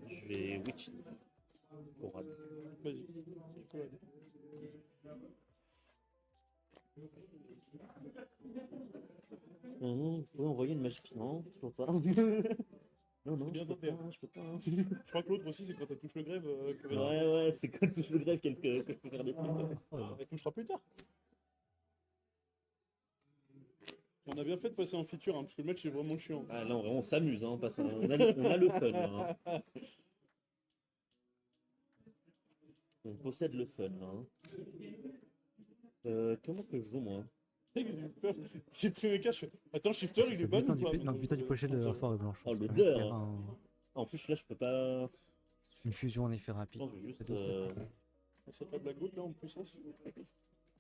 [SPEAKER 2] Je vais witch. Pour rad.
[SPEAKER 1] Vas-y, tu peux aller.
[SPEAKER 2] Vous pouvez envoyer une magie. Non, toujours pas. Non, non,
[SPEAKER 1] C'est bien
[SPEAKER 2] je peux
[SPEAKER 1] tenté.
[SPEAKER 2] pas, je peux pas. Hein.
[SPEAKER 1] Je crois que l'autre aussi, c'est quand elle touche le grève.
[SPEAKER 2] Ouais, ouais, c'est quand touche le grève que je peux faire des trucs.
[SPEAKER 1] Elle touchera plus tard. On a bien fait de passer en feature, hein, parce que le match est vraiment chiant.
[SPEAKER 2] Ah, là, on s'amuse, hein, on, passe, on a le fun. Là, hein. On possède le fun. Là, hein. Comment que je joue, moi?
[SPEAKER 1] J'ai pris mes caches. Attends, Shifter, il est ban ou pas?
[SPEAKER 3] Non, butin du pochette de la forêt blanche.
[SPEAKER 2] Oh,
[SPEAKER 3] Je pense
[SPEAKER 2] l'odeur.
[SPEAKER 3] que faire
[SPEAKER 2] En plus, là, je peux pas.
[SPEAKER 3] une fusion en effet rapide.
[SPEAKER 2] Non, je vais juste.
[SPEAKER 3] C'est deux steps.
[SPEAKER 1] C'est pas Black Goat là en puissance?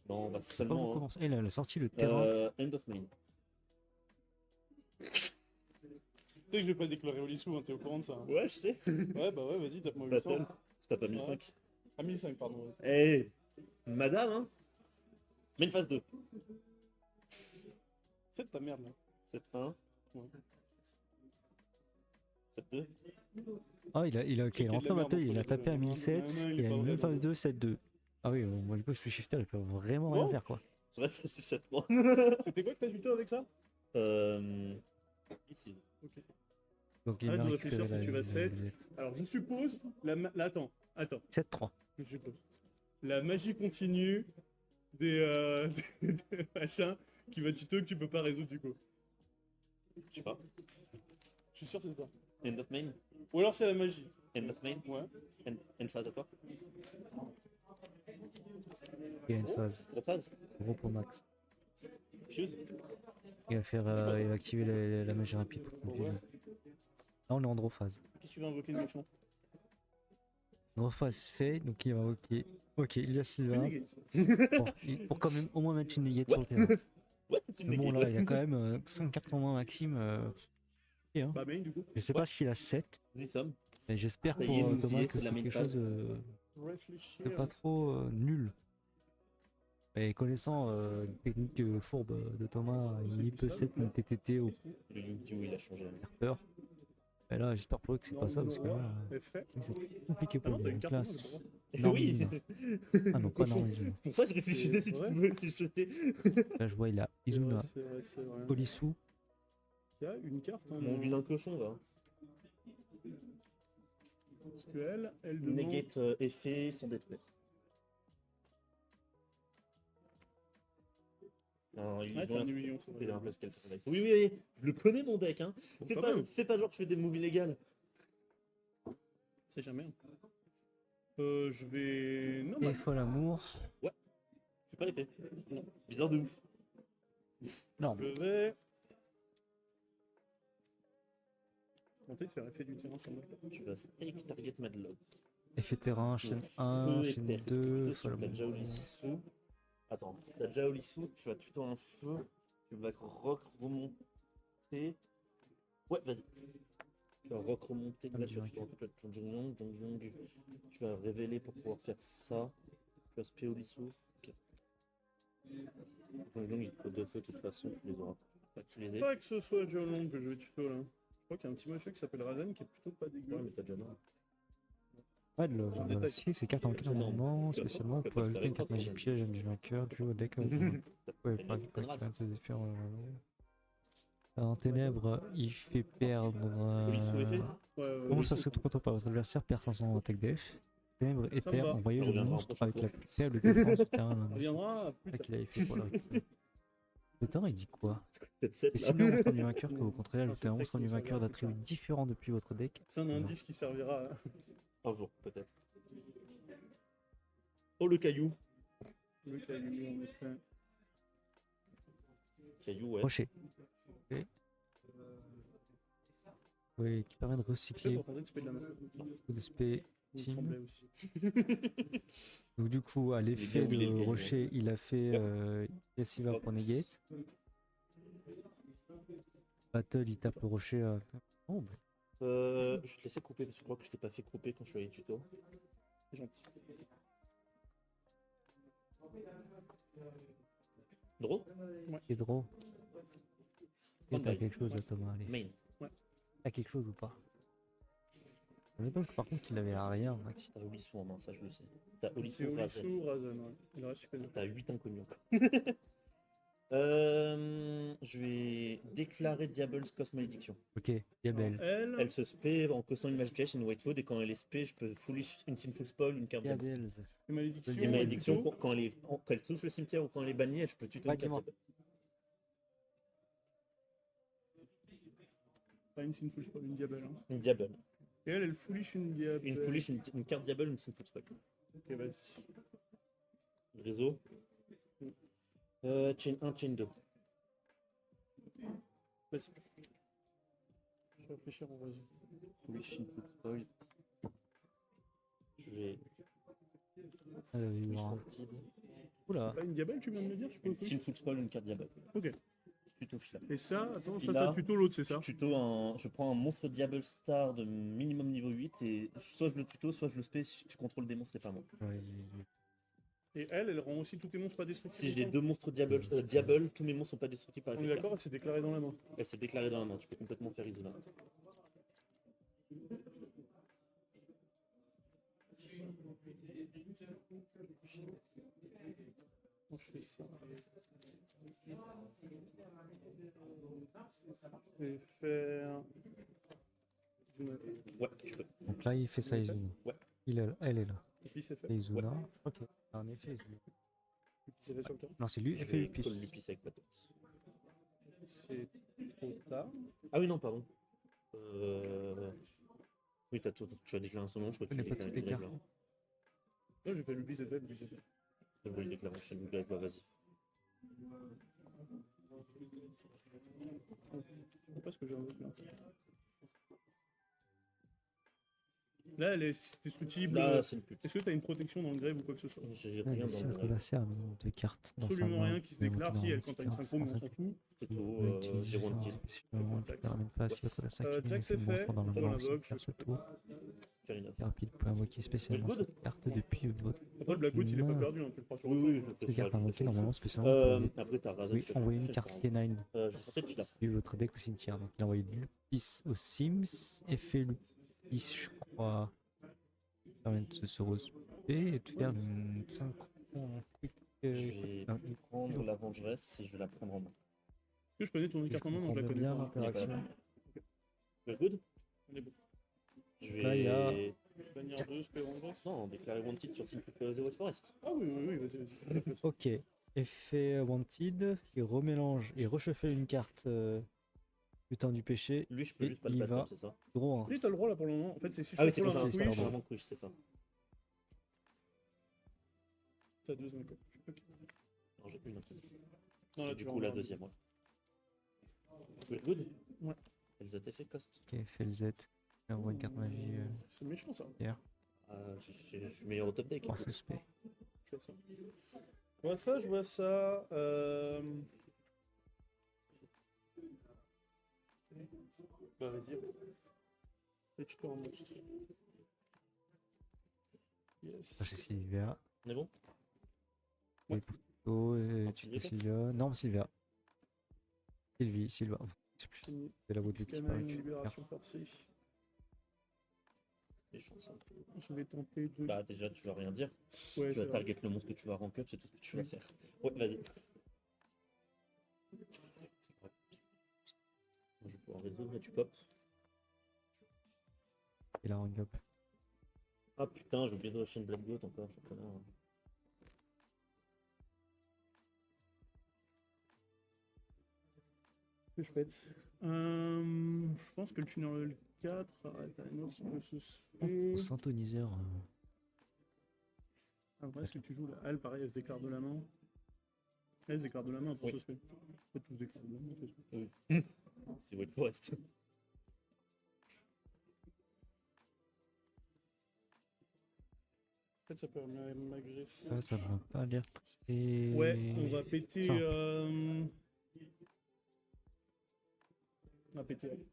[SPEAKER 2] Non, on va
[SPEAKER 3] C'est pas beaucoup
[SPEAKER 2] seulement. Hein.
[SPEAKER 3] commencé. Elle a sorti le terrain.
[SPEAKER 2] End of main.
[SPEAKER 1] Tu sais que je vais pas déclarer Olissou, hein, t'es au courant de ça? Hein.
[SPEAKER 2] Ouais, je sais.
[SPEAKER 1] Ouais, bah ouais, vas-y, tape-moi
[SPEAKER 2] Battle.
[SPEAKER 1] 800.
[SPEAKER 2] T'as pas mis
[SPEAKER 1] Ouais.
[SPEAKER 2] 5.
[SPEAKER 1] Ah, 1005, pardon. Ouais.
[SPEAKER 2] Eh, madame, hein. Main phase 2.
[SPEAKER 1] C'est de ta merde là.
[SPEAKER 2] 7-1.
[SPEAKER 1] Ouais.
[SPEAKER 2] 7-2.
[SPEAKER 3] Ah, il a ok,
[SPEAKER 1] qu'il y a de
[SPEAKER 3] rentré
[SPEAKER 1] la
[SPEAKER 3] en
[SPEAKER 1] merde
[SPEAKER 3] bataille,
[SPEAKER 1] entre
[SPEAKER 3] il a
[SPEAKER 1] les
[SPEAKER 3] tapé
[SPEAKER 1] deux.
[SPEAKER 3] à
[SPEAKER 1] Non,
[SPEAKER 3] 1007,
[SPEAKER 1] non, il est
[SPEAKER 3] il a
[SPEAKER 1] pas
[SPEAKER 3] une
[SPEAKER 1] vrai,
[SPEAKER 3] phase
[SPEAKER 1] non.
[SPEAKER 3] 2, 7-2. Ah oui, moi du coup je suis shifter, il peut vraiment rien
[SPEAKER 1] Oh.
[SPEAKER 3] faire quoi.
[SPEAKER 2] J'aurais passé 7-3.
[SPEAKER 1] C'était quoi que t'as tuto avec ça?
[SPEAKER 2] Ici.
[SPEAKER 1] Ok.
[SPEAKER 3] Donc il
[SPEAKER 1] Arrête
[SPEAKER 3] a
[SPEAKER 1] de
[SPEAKER 3] récupéré
[SPEAKER 1] réfléchir si tu vas
[SPEAKER 3] la
[SPEAKER 1] 7.
[SPEAKER 3] Z.
[SPEAKER 1] Alors je suppose. Attends.
[SPEAKER 3] 7-3.
[SPEAKER 1] Je suppose. La magie continue des, des machins qui va tuto que tu peux pas résoudre du coup.
[SPEAKER 2] Je sais pas.
[SPEAKER 1] Je suis sûr que c'est ça.
[SPEAKER 2] End of main.
[SPEAKER 1] Ou alors c'est la magie.
[SPEAKER 2] End of main.
[SPEAKER 1] Ouais.
[SPEAKER 2] End phase à toi.
[SPEAKER 3] Il y a une phase.
[SPEAKER 2] Gros phase.
[SPEAKER 3] Gros pour Max.
[SPEAKER 2] Fuse.
[SPEAKER 3] Il va faire, il va activer la magie rapide pour confusion. Là, on est en draw phase.
[SPEAKER 1] Qu'est-ce que tu veux invoquer le méchant?
[SPEAKER 3] Draw phase fait, donc il va invoquer. Ok, il y a
[SPEAKER 1] Une
[SPEAKER 3] Sylvain.
[SPEAKER 1] negate.
[SPEAKER 3] Pour quand même au moins mettre une negate sur le terrain.
[SPEAKER 2] Ouais, c'est une
[SPEAKER 3] Mais bon,
[SPEAKER 2] négate,
[SPEAKER 3] là,
[SPEAKER 2] ouais.
[SPEAKER 3] il a quand même 5 cartes en main, Maxime. Ok, hein.
[SPEAKER 1] Bah, main du coup.
[SPEAKER 3] Je sais pas s'il a 7.
[SPEAKER 2] Nous y sommes.
[SPEAKER 3] Et j'espère
[SPEAKER 2] Ça
[SPEAKER 3] pour
[SPEAKER 2] y est, nous y
[SPEAKER 3] Thomas
[SPEAKER 2] est,
[SPEAKER 3] que
[SPEAKER 2] c'est la
[SPEAKER 3] c'est
[SPEAKER 2] main
[SPEAKER 3] quelque
[SPEAKER 2] phase.
[SPEAKER 3] chose
[SPEAKER 1] Réfléchir.
[SPEAKER 3] de pas trop nul. Et connaissant les techniques fourbes de Thomas,
[SPEAKER 1] C'est
[SPEAKER 3] il
[SPEAKER 1] du
[SPEAKER 3] peut
[SPEAKER 1] sable,
[SPEAKER 3] être une TTT au
[SPEAKER 2] Le Yu-Gi-Oh! Il a changé.
[SPEAKER 3] peur. Et là, j'espère pour eux que c'est pas ça, parce que là,
[SPEAKER 1] Effet.
[SPEAKER 3] c'est compliqué
[SPEAKER 1] Ah
[SPEAKER 3] pour
[SPEAKER 1] non,
[SPEAKER 3] lui.
[SPEAKER 1] t'as une
[SPEAKER 3] Donc
[SPEAKER 1] carte
[SPEAKER 3] là,
[SPEAKER 1] en main, c'est pas grave.
[SPEAKER 3] Normalisme. Ah non, pas
[SPEAKER 2] Cochon.
[SPEAKER 3] Normalisme.
[SPEAKER 2] Pour ça, je réfléchissais si
[SPEAKER 1] vrai.
[SPEAKER 2] tu veux, si je jetais.
[SPEAKER 3] Là, je vois, il a
[SPEAKER 1] C'est
[SPEAKER 3] Izuna,
[SPEAKER 1] vrai, c'est vrai, c'est vrai.
[SPEAKER 3] Polisu.
[SPEAKER 1] Il y a une carte en
[SPEAKER 2] Mon
[SPEAKER 1] main.
[SPEAKER 2] vilain cochon, va.
[SPEAKER 1] Parce que elle demande.
[SPEAKER 2] Negate effet sans détruire. Non, ils
[SPEAKER 1] Ouais,
[SPEAKER 2] ont
[SPEAKER 1] c'est un
[SPEAKER 2] un-
[SPEAKER 1] illusion, c'est
[SPEAKER 2] il
[SPEAKER 1] vrai.
[SPEAKER 2] a un plus qu'elle travaille. Oui, oui, oui, je le connais mon deck, hein.
[SPEAKER 1] Bon,
[SPEAKER 2] Fais
[SPEAKER 1] quand
[SPEAKER 2] pas,
[SPEAKER 1] même.
[SPEAKER 2] fais pas genre que je fais des moves illégales.
[SPEAKER 1] C'est jamais. Je vais. Non,
[SPEAKER 3] Et
[SPEAKER 1] bah,
[SPEAKER 3] Fol Amour.
[SPEAKER 2] Fais pas l'effet. Non. Bizarre de ouf.
[SPEAKER 3] Non,
[SPEAKER 1] je vais. Tenter de faire effet du terrain sur moi.
[SPEAKER 2] Tu vas stake target Madlog.
[SPEAKER 3] effet terrain, chaîne 1,
[SPEAKER 2] Feu et
[SPEAKER 3] chaîne
[SPEAKER 2] terre.
[SPEAKER 3] 2,
[SPEAKER 2] Tu
[SPEAKER 3] Fol
[SPEAKER 2] as déjà
[SPEAKER 3] Amour.
[SPEAKER 2] Olissu. Attends, t'as déjà Olissu, tu vas tuto un feu. Tu vas rock remonter. Ouais, vas-y. Tu vas rock remonter. Là, tu vas tuto un feu. Tu vas Jong Yong. Tu vas révéler pour pouvoir faire ça. Tu vas spé Olissu. Ok. Jong Yong, il te faut 2 feux de toute façon, tu les auras. Tu les as.
[SPEAKER 1] Pas que ce soit John Long que je vais tuto là. Je crois qu'il y a un petit monsieur qui s'appelle Razen qui est plutôt pas dégueu.
[SPEAKER 2] Ouais, mais t'as déjà non.
[SPEAKER 3] Ouais, de
[SPEAKER 1] C'est un détail.
[SPEAKER 3] si ces cartes en quel moment, spécialement, vous pouvez ajouter une carte magie piège, du vainqueur, du au deck. Ouais, pas ses effets. En ténèbres, il fait perdre. Comment ça se contre pas votre adversaire perd son attaque def. Ténèbres et
[SPEAKER 1] Ça me
[SPEAKER 3] terre,
[SPEAKER 1] va.
[SPEAKER 3] envoyez
[SPEAKER 2] Ça
[SPEAKER 3] le
[SPEAKER 2] reviendra
[SPEAKER 3] monstre
[SPEAKER 2] en
[SPEAKER 3] avec la
[SPEAKER 2] prochain
[SPEAKER 3] plus faible défense du terrain.
[SPEAKER 1] Ça reviendra plus
[SPEAKER 3] C'est
[SPEAKER 1] tard.
[SPEAKER 3] qu'il avait fait pour la récupérer. Le temps, il dit quoi?
[SPEAKER 2] Peut-être 7
[SPEAKER 3] Et
[SPEAKER 2] là.
[SPEAKER 3] ciblez un monstre du vainqueur que vous contrôlez,
[SPEAKER 1] Non,
[SPEAKER 3] ajoutez
[SPEAKER 1] c'est
[SPEAKER 3] un
[SPEAKER 1] le
[SPEAKER 3] monstre
[SPEAKER 1] texte
[SPEAKER 3] du
[SPEAKER 1] qui
[SPEAKER 3] vainqueur
[SPEAKER 1] servira
[SPEAKER 3] d'attribut
[SPEAKER 1] plus tard.
[SPEAKER 3] différent depuis votre deck.
[SPEAKER 1] C'est un indice qui servira.
[SPEAKER 2] Un jour, peut-être. Oh, le caillou.
[SPEAKER 1] Le caillou, en effet.
[SPEAKER 2] Caillou, ouais.
[SPEAKER 3] Rocher. Ok. Oui, qui permet de
[SPEAKER 1] Après,
[SPEAKER 3] recycler
[SPEAKER 1] pour tenter de spé de la main.
[SPEAKER 3] ou de spé.
[SPEAKER 1] Il me
[SPEAKER 3] Team.
[SPEAKER 1] semblait aussi.
[SPEAKER 3] Donc du coup, à l'effet
[SPEAKER 2] bien où il est, le
[SPEAKER 3] de
[SPEAKER 2] caillou,
[SPEAKER 3] Rocher, il a fait Yassiva pour negate. Battle, il tape le Rocher. Oh, bah,
[SPEAKER 2] Je te laissais couper parce que je crois que je t'ai pas fait couper quand je suis allé tuto.
[SPEAKER 1] C'est gentil.
[SPEAKER 2] Draw
[SPEAKER 3] c'est drôle. Et t'as
[SPEAKER 2] Standby.
[SPEAKER 3] quelque chose là, Thomas, allez.
[SPEAKER 2] Main.
[SPEAKER 3] T'as quelque chose ou pas? Mais donc, par contre, il avait rien, Maxi.
[SPEAKER 2] T'as Olissu en main, ça je le sais. T'as
[SPEAKER 1] C'est
[SPEAKER 2] Olissu Razen.
[SPEAKER 1] Olissu, Razen, ouais. Il reste super bien.
[SPEAKER 2] T'as 8 inconnus encore. Je vais déclarer Diabol's Cosme Malédiction.
[SPEAKER 3] Ok, Diabel.
[SPEAKER 2] Elle se spé en costant une Mage Piège et une White Wood, et quand elle est spé, je peux foolish une Sinful Spoil, une carte Diabol.
[SPEAKER 3] Diabels.
[SPEAKER 1] Les malédictions.
[SPEAKER 2] Une malédiction, quand elle touche le cimetière ou quand elle est bannie, je peux tuto
[SPEAKER 3] Ouais,
[SPEAKER 2] une carte
[SPEAKER 3] dis-moi.
[SPEAKER 2] Diabol.
[SPEAKER 1] Pas une Sinful Spoil, une Diabelle. Hein.
[SPEAKER 2] Une Diabol.
[SPEAKER 1] Et elle foolish une Diabelle.
[SPEAKER 2] Une foolish, une carte Diabol, une Sinful Spoil.
[SPEAKER 1] Ok, vas-y.
[SPEAKER 2] Réseau. Chain 1, chain 2.
[SPEAKER 1] Vas-y. Je vais réfléchir en vas-y.
[SPEAKER 2] Foolish, Sinful Spoil. Je vais. Enchanted.
[SPEAKER 3] Oula.
[SPEAKER 1] Pas une Diabelle, tu viens de me dire, je peux
[SPEAKER 2] Une Sinful Spoil, une carte Diabol.
[SPEAKER 1] Ok.
[SPEAKER 2] Tuto Fila.
[SPEAKER 1] Et ça, attends,
[SPEAKER 2] Et
[SPEAKER 1] ça
[SPEAKER 2] là,
[SPEAKER 1] c'est plutôt l'autre, c'est ça?
[SPEAKER 2] Je prends un monstre Diabol Star de minimum niveau 8 et soit je le tuto, soit je le spé. Si tu contrôles des monstres, c'est pas moi.
[SPEAKER 1] Et elle rend aussi tous tes monstres pas destructibles.
[SPEAKER 2] Si j'ai
[SPEAKER 1] autant.
[SPEAKER 2] 2 monstres Diabol, tous mes monstres sont pas destructibles par
[SPEAKER 1] On est
[SPEAKER 2] effet.
[SPEAKER 1] d'accord, elle s'est déclarée dans la main.
[SPEAKER 2] Elle s'est déclarée dans la main, tu peux complètement faire Izuna.
[SPEAKER 1] Comment je fais ça? Je vais faire.
[SPEAKER 2] Ouais, tu peux.
[SPEAKER 3] Donc là, il fait sa Izuna.
[SPEAKER 2] Ouais.
[SPEAKER 3] Elle est là.
[SPEAKER 1] Et puis c'est fait.
[SPEAKER 3] Et Izuna. Je crois qu'il y a un effet.
[SPEAKER 1] C'est fait sur le terrain.
[SPEAKER 3] Non, c'est lui,
[SPEAKER 2] Je
[SPEAKER 3] effet
[SPEAKER 2] vais
[SPEAKER 3] Lupis.
[SPEAKER 2] Lupis avec Patos.
[SPEAKER 1] C'est trop tard.
[SPEAKER 2] Ah oui, non, pardon. Oui, tu as déclaré un son nom, je crois que tu
[SPEAKER 3] connais
[SPEAKER 2] as
[SPEAKER 3] pas
[SPEAKER 2] déclaré
[SPEAKER 3] toutes les
[SPEAKER 2] une règle.
[SPEAKER 3] cartes.
[SPEAKER 1] Là, j'ai fait le BZZ, le BZZ.
[SPEAKER 2] Je voulais déclarer chez nous, bah, vas-y.
[SPEAKER 1] Je sais pas ce que j'ai envie de faire. Là, t'es sous type.
[SPEAKER 2] Là, c'est une pute.
[SPEAKER 1] Est-ce que t'as une protection dans le grève ou quoi que ce soit?
[SPEAKER 2] J'ai
[SPEAKER 3] Ah,
[SPEAKER 2] rien
[SPEAKER 3] mais si
[SPEAKER 2] dans
[SPEAKER 3] votre
[SPEAKER 2] mon règle.
[SPEAKER 3] adversaire a mis 2 cartes dans sa
[SPEAKER 1] Absolument
[SPEAKER 3] main,
[SPEAKER 1] rien qui se
[SPEAKER 3] vous pouvez
[SPEAKER 1] déclare.
[SPEAKER 3] monter
[SPEAKER 1] Si
[SPEAKER 3] dans
[SPEAKER 1] elle,
[SPEAKER 3] les
[SPEAKER 1] quand t'as
[SPEAKER 3] 6
[SPEAKER 1] une
[SPEAKER 3] cartes
[SPEAKER 1] synchro, mais on
[SPEAKER 3] sans
[SPEAKER 1] s'en
[SPEAKER 3] attaque.
[SPEAKER 1] fout.
[SPEAKER 2] C'est
[SPEAKER 3] Vous
[SPEAKER 2] tout,
[SPEAKER 3] pouvez utiliser
[SPEAKER 2] zéro
[SPEAKER 3] un
[SPEAKER 2] tir.
[SPEAKER 3] spécialement
[SPEAKER 1] Flex.
[SPEAKER 3] récupérer une face si votre adversaire
[SPEAKER 1] Jack,
[SPEAKER 3] active
[SPEAKER 1] c'est
[SPEAKER 3] le
[SPEAKER 1] fait.
[SPEAKER 3] monstre dans la
[SPEAKER 1] Dans
[SPEAKER 3] main
[SPEAKER 1] la
[SPEAKER 3] aussi
[SPEAKER 1] vogue,
[SPEAKER 3] faire
[SPEAKER 1] je
[SPEAKER 3] ce
[SPEAKER 1] fais
[SPEAKER 3] tour.
[SPEAKER 2] Fair enough.
[SPEAKER 3] Et rapide, vous pouvez invoquer spécialement
[SPEAKER 2] Good.
[SPEAKER 3] cette carte depuis votre
[SPEAKER 1] Après, le Blackwood, il est pas
[SPEAKER 3] main.
[SPEAKER 1] perdu, hein, tu le feras sur
[SPEAKER 2] Oui,
[SPEAKER 1] le
[SPEAKER 2] oui,
[SPEAKER 1] jeu.
[SPEAKER 2] je fais
[SPEAKER 3] Ces
[SPEAKER 2] ça.
[SPEAKER 3] cartes
[SPEAKER 2] je fais
[SPEAKER 3] invoquées
[SPEAKER 2] ça.
[SPEAKER 3] normalement spécialement pour
[SPEAKER 2] Après, t'as Razak.
[SPEAKER 3] oui, envoyer une carte K9
[SPEAKER 2] J'ai 7 filas.
[SPEAKER 3] depuis votre deck au cimetière. Donc il a envoyé Lupis au Sims et fait Lupis, je crois. Ça permet de se respect et de faire une synchro en quick.
[SPEAKER 2] Je vais
[SPEAKER 3] Une
[SPEAKER 2] prendre la vengeresse et je vais la prendre en main.
[SPEAKER 1] Est-ce que je connais ton
[SPEAKER 3] Je
[SPEAKER 1] carte en main? Non,
[SPEAKER 3] comprends
[SPEAKER 1] je la connais
[SPEAKER 3] bien
[SPEAKER 1] pas.
[SPEAKER 3] l'interaction.
[SPEAKER 2] Good.
[SPEAKER 1] On est bon.
[SPEAKER 2] Je vais.
[SPEAKER 3] Là, il y a-
[SPEAKER 1] Bannière 2, Spéranges.
[SPEAKER 2] Non, déclarer Wanted sur Secret of the White Forest.
[SPEAKER 1] Ah oui, oui, oui, vas-y.
[SPEAKER 3] Ok. Effet Wanted, il remélange, il reshuffle une carte du temps du péché.
[SPEAKER 2] Lui, je peux
[SPEAKER 3] Et
[SPEAKER 2] juste pas le
[SPEAKER 3] il
[SPEAKER 2] battre,
[SPEAKER 3] va-
[SPEAKER 2] c'est ça?
[SPEAKER 3] Draw 1.
[SPEAKER 1] Oui, t'as le droit là pour le moment. En fait, c'est si je
[SPEAKER 2] Ah oui,
[SPEAKER 1] fais
[SPEAKER 2] c'est comme
[SPEAKER 1] full
[SPEAKER 2] ça,
[SPEAKER 1] un
[SPEAKER 3] c'est
[SPEAKER 2] c'est
[SPEAKER 1] quiche,
[SPEAKER 3] ça,
[SPEAKER 2] vraiment couche, c'est ça.
[SPEAKER 1] t'as 2 encore. Ok.
[SPEAKER 2] Non, j'ai une.
[SPEAKER 1] Non, là,
[SPEAKER 2] Du
[SPEAKER 1] tu
[SPEAKER 2] coup,
[SPEAKER 1] vas
[SPEAKER 2] la
[SPEAKER 1] en
[SPEAKER 2] deuxième, ouais. Good.
[SPEAKER 1] Ouais.
[SPEAKER 2] Elles ont fait cost.
[SPEAKER 3] Ok, fait le Z. Il envoie une carte magie.
[SPEAKER 1] C'est méchant ça.
[SPEAKER 2] Je suis meilleur au top deck.
[SPEAKER 3] Pour suspect.
[SPEAKER 1] Je vois ça. Je vois ça. Bah, vas-y. Et tu te rends monstre. Yes.
[SPEAKER 3] J'ai Sylvia.
[SPEAKER 2] On est bon?
[SPEAKER 3] Et Pouto, et
[SPEAKER 2] Ah,
[SPEAKER 3] tu
[SPEAKER 2] Sylvia,
[SPEAKER 3] fais Sylvia. Non, Sylvia. Sylvie, Sylva.
[SPEAKER 1] Fini.
[SPEAKER 3] C'est la voix de l'équipe.
[SPEAKER 1] Scanner, libération forcée.
[SPEAKER 2] Méchant, ça.
[SPEAKER 1] Je vais tenter de.
[SPEAKER 2] Bah, déjà, tu vas rien dire.
[SPEAKER 1] Ouais,
[SPEAKER 2] Tu vas
[SPEAKER 1] c'est vrai.
[SPEAKER 2] target le monstre que tu vas rank up, c'est tout ce que tu vas faire. Ouais, vas-y. Je vais pouvoir résoudre et tu pop.
[SPEAKER 3] Et la rank up.
[SPEAKER 2] Ah putain, j'ai oublié de Ocean Black Goat encore, je connais.
[SPEAKER 1] Que je pète. Je pense que le tunnel 4 arrête un autre qui peut se spé.
[SPEAKER 3] Au synthoniseur.
[SPEAKER 1] Après, est-ce que tu joues là? Elle, pareil, elle se déclare de la main. Elle se déclare de la main pour
[SPEAKER 2] Oui.
[SPEAKER 1] se spé. En fait, tu se déclares de la main. ça se fait.
[SPEAKER 2] Oui. C'est White Forest.
[SPEAKER 1] En fait, ça peut m'agresser.
[SPEAKER 3] Ça m'a pas l'air très.
[SPEAKER 1] Ouais, on va péter.
[SPEAKER 3] Simple.
[SPEAKER 1] On va péter. Elle.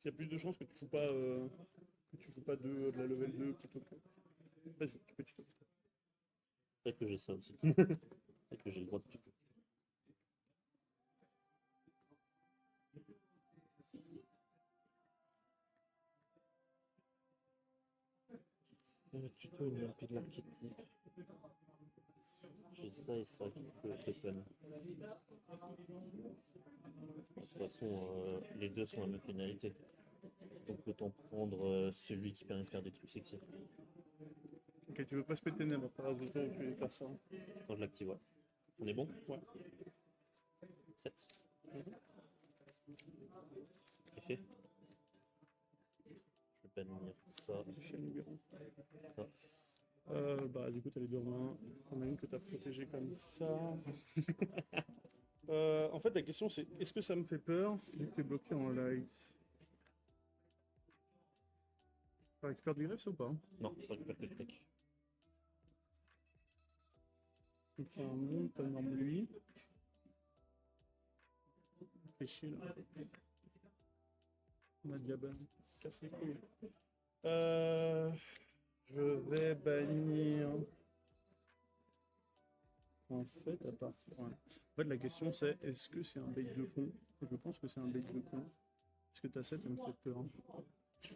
[SPEAKER 1] Il y a plus de chances que tu joues pas, de la level 2 plutôt que. Vas-y, tu peux tuto.
[SPEAKER 2] Peut-être que j'ai ça aussi. Peut-être que j'ai le droit de tuto. Tuto une MP de l'archétype. J'ai ça et ça qui peut être fun. De toute façon, les deux sont à la même finalité. Donc autant prendre celui qui permet de faire des trucs sexy.
[SPEAKER 1] Ok, tu veux pas se péter ténèbres par hasard, tu veux faire ça.
[SPEAKER 2] Quand je l'active, ouais. On est bon?
[SPEAKER 1] Ouais.
[SPEAKER 2] 7. Fait. Je vais bannir ça.
[SPEAKER 1] Michel Libéron.
[SPEAKER 2] Ça.
[SPEAKER 1] Bah, du coup, t'as les deux mains. On a une que t'as protégée comme ça. En fait, la question c'est est-ce que ça me fait peur vu que t'es bloqué en light? Ça récupère du greffe ça ou pas?
[SPEAKER 2] Non, ça récupère que le deck.
[SPEAKER 1] Donc il y a un monde, pas énorme lui. Fait chier là. On a Diable. Casse les couilles. Je vais bannir. En fait, à partir. Ouais. En fait, la question c'est est-ce que c'est un bait de con? Je pense que c'est un bait de con. Parce que ta 7 elle me fait peur. Tu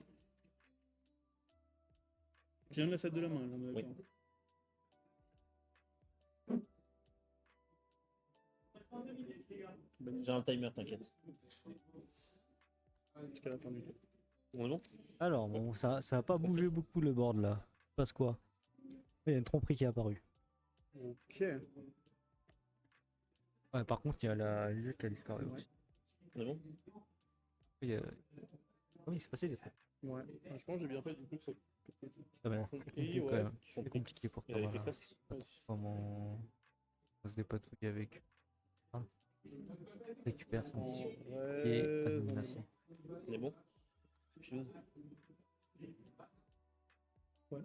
[SPEAKER 1] viens de la 7 de la main, là, on est d'accord. Bannir
[SPEAKER 2] J'ai un timer, t'inquiète.
[SPEAKER 1] jusqu'à la fin du tour.
[SPEAKER 2] On est bon?
[SPEAKER 3] Alors, bon, ça a pas bougé beaucoup le board là. Il se passe quoi? Il y a une tromperie qui est apparue.
[SPEAKER 1] Ok.
[SPEAKER 3] Ouais, par contre, il y a la Lisette qui a disparu
[SPEAKER 1] Ouais.
[SPEAKER 3] aussi.
[SPEAKER 2] On est bon?
[SPEAKER 3] Il y a... Oui, il s'est passé des trucs.
[SPEAKER 1] Ouais. Je pense que j'ai bien fait du coup. C'est
[SPEAKER 3] Ça va l'air compliqué quand même.
[SPEAKER 2] Compris.
[SPEAKER 3] C'est compliqué pour
[SPEAKER 2] Il
[SPEAKER 3] toi.
[SPEAKER 2] avait fait
[SPEAKER 3] Voilà.
[SPEAKER 2] classe.
[SPEAKER 1] Vas-y.
[SPEAKER 3] Comment on se dépatouille avec. Ah. Récupère son tissu. Et
[SPEAKER 1] Ouais.
[SPEAKER 3] Azmination.
[SPEAKER 2] On est bon? Fuse.
[SPEAKER 1] Ouais.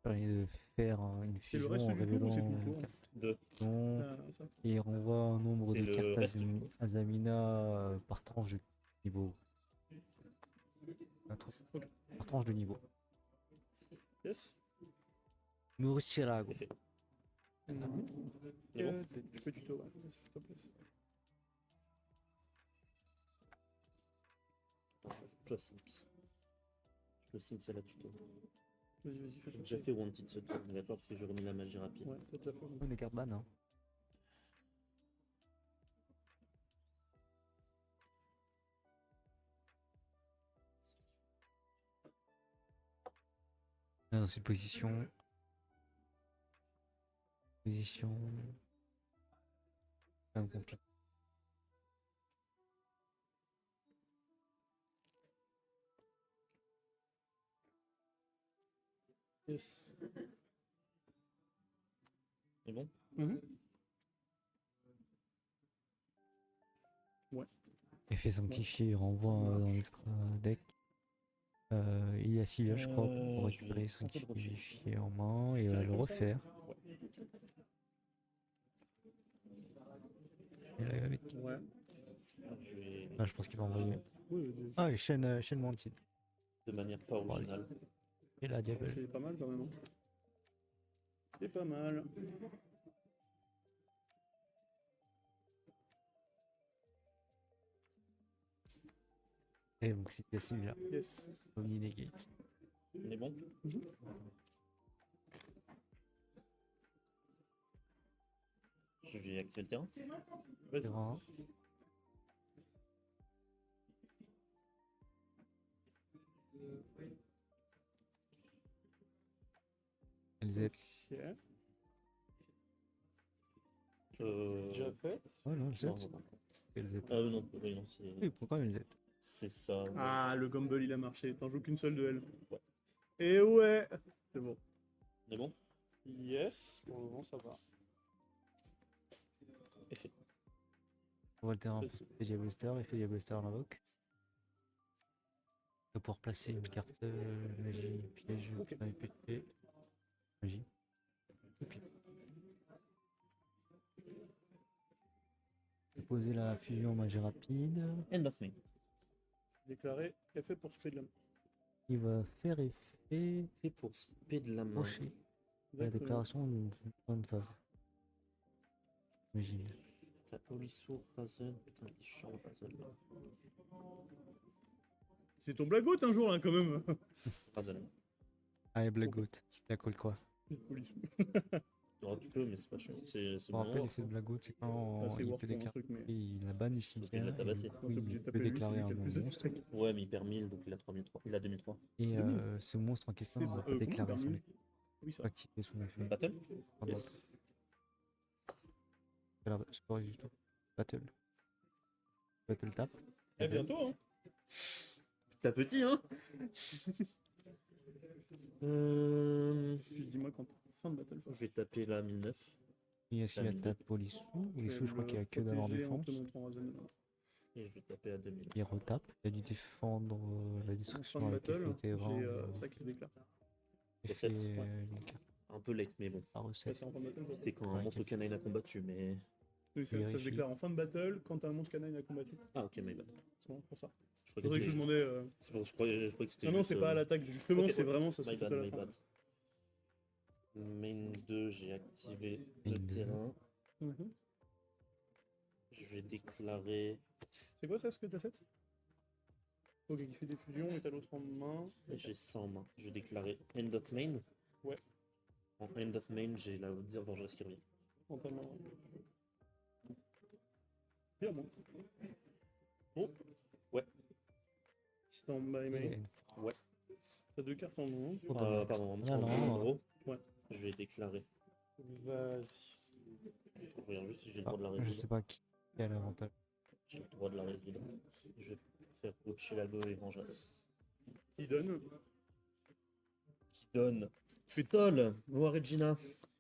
[SPEAKER 3] J'ai de faire une
[SPEAKER 1] C'est le
[SPEAKER 3] fusion
[SPEAKER 1] reste
[SPEAKER 3] en
[SPEAKER 1] du tour ou c'est tout
[SPEAKER 3] révélant
[SPEAKER 1] le tour?
[SPEAKER 3] une carte
[SPEAKER 2] 2.
[SPEAKER 3] non,
[SPEAKER 1] Ça.
[SPEAKER 3] et renvoie un nombre
[SPEAKER 2] C'est
[SPEAKER 3] de
[SPEAKER 2] le
[SPEAKER 3] cartes
[SPEAKER 2] reste.
[SPEAKER 3] Azamina par tranche de niveau.
[SPEAKER 1] Ok.
[SPEAKER 3] Par tranche de niveau.
[SPEAKER 1] Yes.
[SPEAKER 3] Murcielago.
[SPEAKER 2] C'est fait.
[SPEAKER 1] Mhm.
[SPEAKER 2] C'est bon?
[SPEAKER 1] Tu peux tuto, ouais. Vas-y, s'il te plaît.
[SPEAKER 2] Je Sims. Je Sims à la tuto.
[SPEAKER 1] Vas-y, fais
[SPEAKER 2] J'ai
[SPEAKER 1] ton
[SPEAKER 2] déjà
[SPEAKER 1] truc.
[SPEAKER 2] fait Wanted ce tour, mais d'accord, parce que j'ai remis la magie rapide.
[SPEAKER 1] Ouais, t'as déjà fait.
[SPEAKER 3] On est carte ban, hein. Dans cette position. Position. C'est un peu compliqué.
[SPEAKER 1] Yes.
[SPEAKER 2] C'est bon?
[SPEAKER 1] Mhm.
[SPEAKER 3] Effet sanctifié, il renvoie
[SPEAKER 1] Ça
[SPEAKER 3] dans
[SPEAKER 1] marche.
[SPEAKER 3] l'extra deck. Il y a 6 je crois, pour
[SPEAKER 2] Je vais
[SPEAKER 3] récupérer
[SPEAKER 2] tenter de refiler.
[SPEAKER 3] sanctifié en main et va
[SPEAKER 1] Direct
[SPEAKER 3] le
[SPEAKER 1] comme ça,
[SPEAKER 3] refaire.
[SPEAKER 1] Ouais.
[SPEAKER 3] Et là, il va mettre.
[SPEAKER 1] Ouais.
[SPEAKER 2] Je vais
[SPEAKER 3] Ah, je pense qu'il va envoyer.
[SPEAKER 1] Oui, oui,
[SPEAKER 3] Ah, et chaîne Wanted.
[SPEAKER 2] de manière pas originale.
[SPEAKER 3] Et là, Diable.
[SPEAKER 1] c'est pas mal quand même. Hein. C'est pas mal.
[SPEAKER 3] Et donc, c'était celui-là.
[SPEAKER 1] Yes.
[SPEAKER 3] Omni-negate.
[SPEAKER 2] On est bon?
[SPEAKER 1] Mhm.
[SPEAKER 2] Je vais activer le terrain.
[SPEAKER 1] Vas-y.
[SPEAKER 3] Terrain. LZ.
[SPEAKER 1] Ok. Déjà
[SPEAKER 2] Euh...
[SPEAKER 1] fait.
[SPEAKER 3] Ouais, non, LZ.
[SPEAKER 2] Non, non, non.
[SPEAKER 3] LZ.
[SPEAKER 2] Non, oui, non,
[SPEAKER 3] Oui, pourquoi LZ?
[SPEAKER 2] c'est ça. Ouais.
[SPEAKER 1] Ah, le Gumble il a marché. T'en joues qu'une seule de elle.
[SPEAKER 2] Ouais.
[SPEAKER 1] Et ouais. C'est bon.
[SPEAKER 2] On est bon?
[SPEAKER 1] Yes. Pour le moment, ça va.
[SPEAKER 2] Effet.
[SPEAKER 3] On voit le terrain
[SPEAKER 1] Vas-y.
[SPEAKER 3] pour faire Diablester, il fait Diablester l'invoque. Il va pouvoir placer une carte magie, piège,
[SPEAKER 1] Ok.
[SPEAKER 3] pété. Magie. Poser la fusion magie rapide.
[SPEAKER 2] End of main.
[SPEAKER 1] Déclaré. Effet pour speed lamp.
[SPEAKER 3] Il va faire effet
[SPEAKER 2] Fait pour speed de la main.
[SPEAKER 3] rocher. La déclaration d'une fin de phase. Magie.
[SPEAKER 2] La Polissour, Razel, putain, il est chiant, Razel.
[SPEAKER 1] C'est ton blagote un jour là quand même.
[SPEAKER 2] Razel.
[SPEAKER 3] Ah, et Black Goat. Il a call quoi?
[SPEAKER 1] Police.
[SPEAKER 2] Oh, tu peux, mais c'est pas chiant. C'est
[SPEAKER 3] Pour rappel,
[SPEAKER 2] bon.
[SPEAKER 3] l'effet de Black Goat, c'est quand
[SPEAKER 1] C'est
[SPEAKER 3] il
[SPEAKER 1] War
[SPEAKER 3] peut
[SPEAKER 1] pour un
[SPEAKER 3] déclarer.
[SPEAKER 1] truc, mais.
[SPEAKER 3] Il a ban du
[SPEAKER 2] qu'il
[SPEAKER 3] cimetière.
[SPEAKER 2] l'a
[SPEAKER 3] Et
[SPEAKER 2] tabassé.
[SPEAKER 3] du
[SPEAKER 1] Quand
[SPEAKER 3] coup,
[SPEAKER 1] t'es obligé
[SPEAKER 3] il
[SPEAKER 1] de
[SPEAKER 3] peut
[SPEAKER 1] taper lui, c'est
[SPEAKER 3] déclarer
[SPEAKER 1] lui
[SPEAKER 3] un
[SPEAKER 1] qui a le plus
[SPEAKER 3] monstre.
[SPEAKER 1] d'attaque.
[SPEAKER 2] Ouais, mais il perd 1000, donc il a 3003. Il a 2003.
[SPEAKER 3] Et
[SPEAKER 1] 2000.
[SPEAKER 3] ce monstre en question va pas
[SPEAKER 1] comment
[SPEAKER 3] déclarer son
[SPEAKER 1] permis
[SPEAKER 3] effet.
[SPEAKER 1] Oui, ça.
[SPEAKER 3] Activer son effet.
[SPEAKER 2] Battle?
[SPEAKER 3] Par
[SPEAKER 2] Yes.
[SPEAKER 3] d'autres. Alors, je corrige du tout. Battle. Battle tap.
[SPEAKER 1] Eh, bientôt, hein.
[SPEAKER 2] T'as petit, hein?
[SPEAKER 1] Juste dis-moi quand. Fin de battle.
[SPEAKER 2] Je vais taper la 1009.
[SPEAKER 3] Il y a aussi la tape Polissou. Polissou, je crois qu'il y a que d'avoir défense.
[SPEAKER 2] Et je vais taper à 2000.
[SPEAKER 3] Il retape. Il a dû défendre la
[SPEAKER 1] En fin
[SPEAKER 3] destruction
[SPEAKER 1] de
[SPEAKER 3] avec
[SPEAKER 1] battle,
[SPEAKER 3] effet terrain.
[SPEAKER 1] j'ai ça qui se déclare.
[SPEAKER 3] Effet
[SPEAKER 2] Recette,
[SPEAKER 3] une carte.
[SPEAKER 2] Un peu late, mais bon.
[SPEAKER 3] La
[SPEAKER 1] Ouais,
[SPEAKER 3] recette.
[SPEAKER 1] c'est en fin de battle.
[SPEAKER 2] C'est quand un
[SPEAKER 3] Ouais,
[SPEAKER 2] monstre
[SPEAKER 3] ok.
[SPEAKER 2] canine a combattu, mais.
[SPEAKER 1] Oui, ça se
[SPEAKER 3] Vérifie.
[SPEAKER 1] déclare en fin de battle quand un monstre canine a combattu.
[SPEAKER 2] Ah, ok, my bad.
[SPEAKER 1] C'est bon, pour ça.
[SPEAKER 2] Je
[SPEAKER 1] C'est pour ça que je
[SPEAKER 2] c'était.
[SPEAKER 1] demandais.
[SPEAKER 2] Je croyais que c'était.
[SPEAKER 1] Non, non,
[SPEAKER 2] juste,
[SPEAKER 1] c'est pas à l'attaque. Justement,
[SPEAKER 2] ok,
[SPEAKER 1] c'est
[SPEAKER 2] ouais.
[SPEAKER 1] vraiment ça se
[SPEAKER 2] My
[SPEAKER 1] fait tout
[SPEAKER 2] bad,
[SPEAKER 1] à la
[SPEAKER 2] my
[SPEAKER 1] fin.
[SPEAKER 2] bad. Main 2, j'ai activé le
[SPEAKER 3] Main 2.
[SPEAKER 2] terrain.
[SPEAKER 1] Mhm.
[SPEAKER 2] Je vais déclarer.
[SPEAKER 1] C'est quoi ça, ce que t'as fait? Ok, qui fait des fusions et t'as l'autre en main.
[SPEAKER 2] J'ai ça en main. Je vais déclarer End of Main.
[SPEAKER 1] Ouais.
[SPEAKER 2] En End of Main, j'ai la vengeresse qui revient.
[SPEAKER 1] En ta main. Bien, bon. Bon.
[SPEAKER 2] Ouais.
[SPEAKER 1] Stand by main.
[SPEAKER 3] Et
[SPEAKER 2] Ouais.
[SPEAKER 1] T'as deux cartes en main.
[SPEAKER 2] Pardon,
[SPEAKER 3] Ah, non,
[SPEAKER 2] gros.
[SPEAKER 1] Ouais.
[SPEAKER 2] Je vais déclarer.
[SPEAKER 1] Vas-y.
[SPEAKER 2] Je regarde juste si j'ai le
[SPEAKER 3] Ah,
[SPEAKER 2] droit de la
[SPEAKER 3] je
[SPEAKER 2] résoudre.
[SPEAKER 3] sais pas qui a l'avantage.
[SPEAKER 2] J'ai le droit de la résoudre. Je vais faire Uchilago et Vengeance.
[SPEAKER 1] Qui donne.
[SPEAKER 2] Qui donne Fétol, Noir Regina,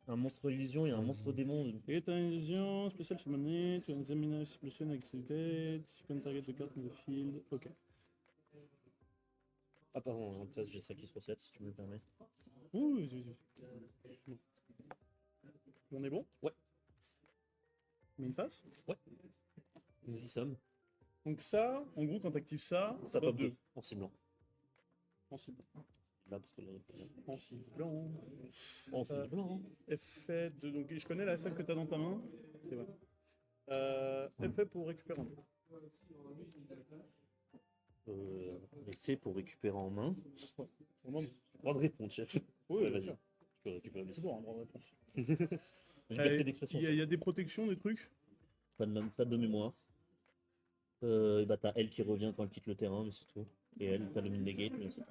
[SPEAKER 2] un monstre illusion et un monstre démon.
[SPEAKER 1] Et t'as une vision spéciale sur monnaie, tu as une examiner explosion activité, tu peux target de carte de field. Ok.
[SPEAKER 2] Ah pardon, en test j'ai ça qui se recette si tu me le permets.
[SPEAKER 1] Ouh, on est bon?
[SPEAKER 2] Ouais.
[SPEAKER 1] Mais une face?
[SPEAKER 2] Nous y sommes.
[SPEAKER 1] Donc ça, en gros, quand t'actives ça,
[SPEAKER 2] Ça
[SPEAKER 1] pop
[SPEAKER 2] pop 2 en ciblant.
[SPEAKER 1] En cible.
[SPEAKER 2] Là parce que là, il y a-
[SPEAKER 1] En cible blanc.
[SPEAKER 2] en ciblant.
[SPEAKER 1] Effet de. Donc je connais la celle que t'as dans ta main. C'est vrai. Effet pour récupérer un.
[SPEAKER 2] L'effet pour récupérer en main.
[SPEAKER 1] Pour le moment.
[SPEAKER 2] Droit de réponse, chef.
[SPEAKER 1] Oui,
[SPEAKER 2] Ouais,
[SPEAKER 1] bien
[SPEAKER 2] vas-y.
[SPEAKER 1] sûr.
[SPEAKER 2] Tu peux récupérer aussi.
[SPEAKER 1] Toujours un droit de réponse.
[SPEAKER 2] Liberté d'expression.
[SPEAKER 1] Il y a des protections, des trucs.
[SPEAKER 2] Pas de mémoire. Et bah t'as elle qui revient quand elle quitte le terrain, mais c'est tout. Et elle, t'as le mine negate, mais c'est tout.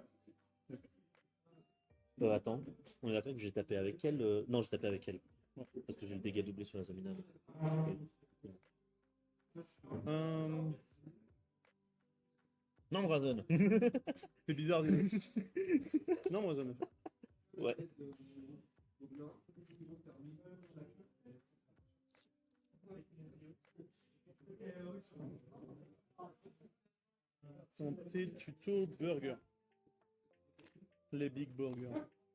[SPEAKER 2] Attends, on est d'accord que j'ai tapé avec elle. Non, j'ai tapé avec elle.
[SPEAKER 1] Ouais.
[SPEAKER 2] Parce que j'ai le dégât doublé sur la Zamina. Non, Brazen.
[SPEAKER 1] C'est bizarre. Non, moi, ça me fait.
[SPEAKER 2] Ouais.
[SPEAKER 1] Santé, tuto, burger. Les big burgers.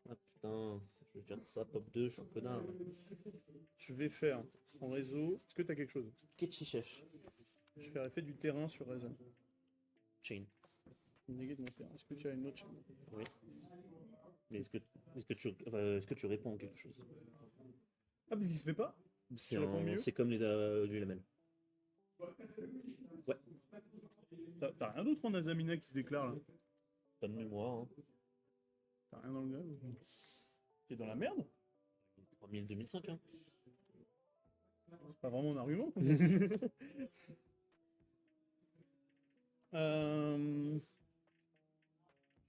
[SPEAKER 2] Ah putain, je vais faire ça, top 2, je suis un connard.
[SPEAKER 1] Je vais faire en réseau. Est-ce que t'as quelque chose?
[SPEAKER 2] Ketchi chef.
[SPEAKER 1] Je vais faire effet du terrain sur Raisin.
[SPEAKER 2] Chain.
[SPEAKER 1] Néguer de mon terrain. Est-ce que tu as une autre chaîne?
[SPEAKER 2] Oui. Mais est-ce que tu réponds à quelque chose?
[SPEAKER 1] Ah, parce qu'il se fait pas? Tu réponds mieux?
[SPEAKER 2] C'est comme du lamel. Ouais,
[SPEAKER 1] T'as rien d'autre en Azamina qui se déclare là?
[SPEAKER 2] pas de mémoire. Hein.
[SPEAKER 1] T'as rien dans le gars? T'es dans la merde?
[SPEAKER 2] 3000, 2005. Hein.
[SPEAKER 1] C'est pas vraiment un argument.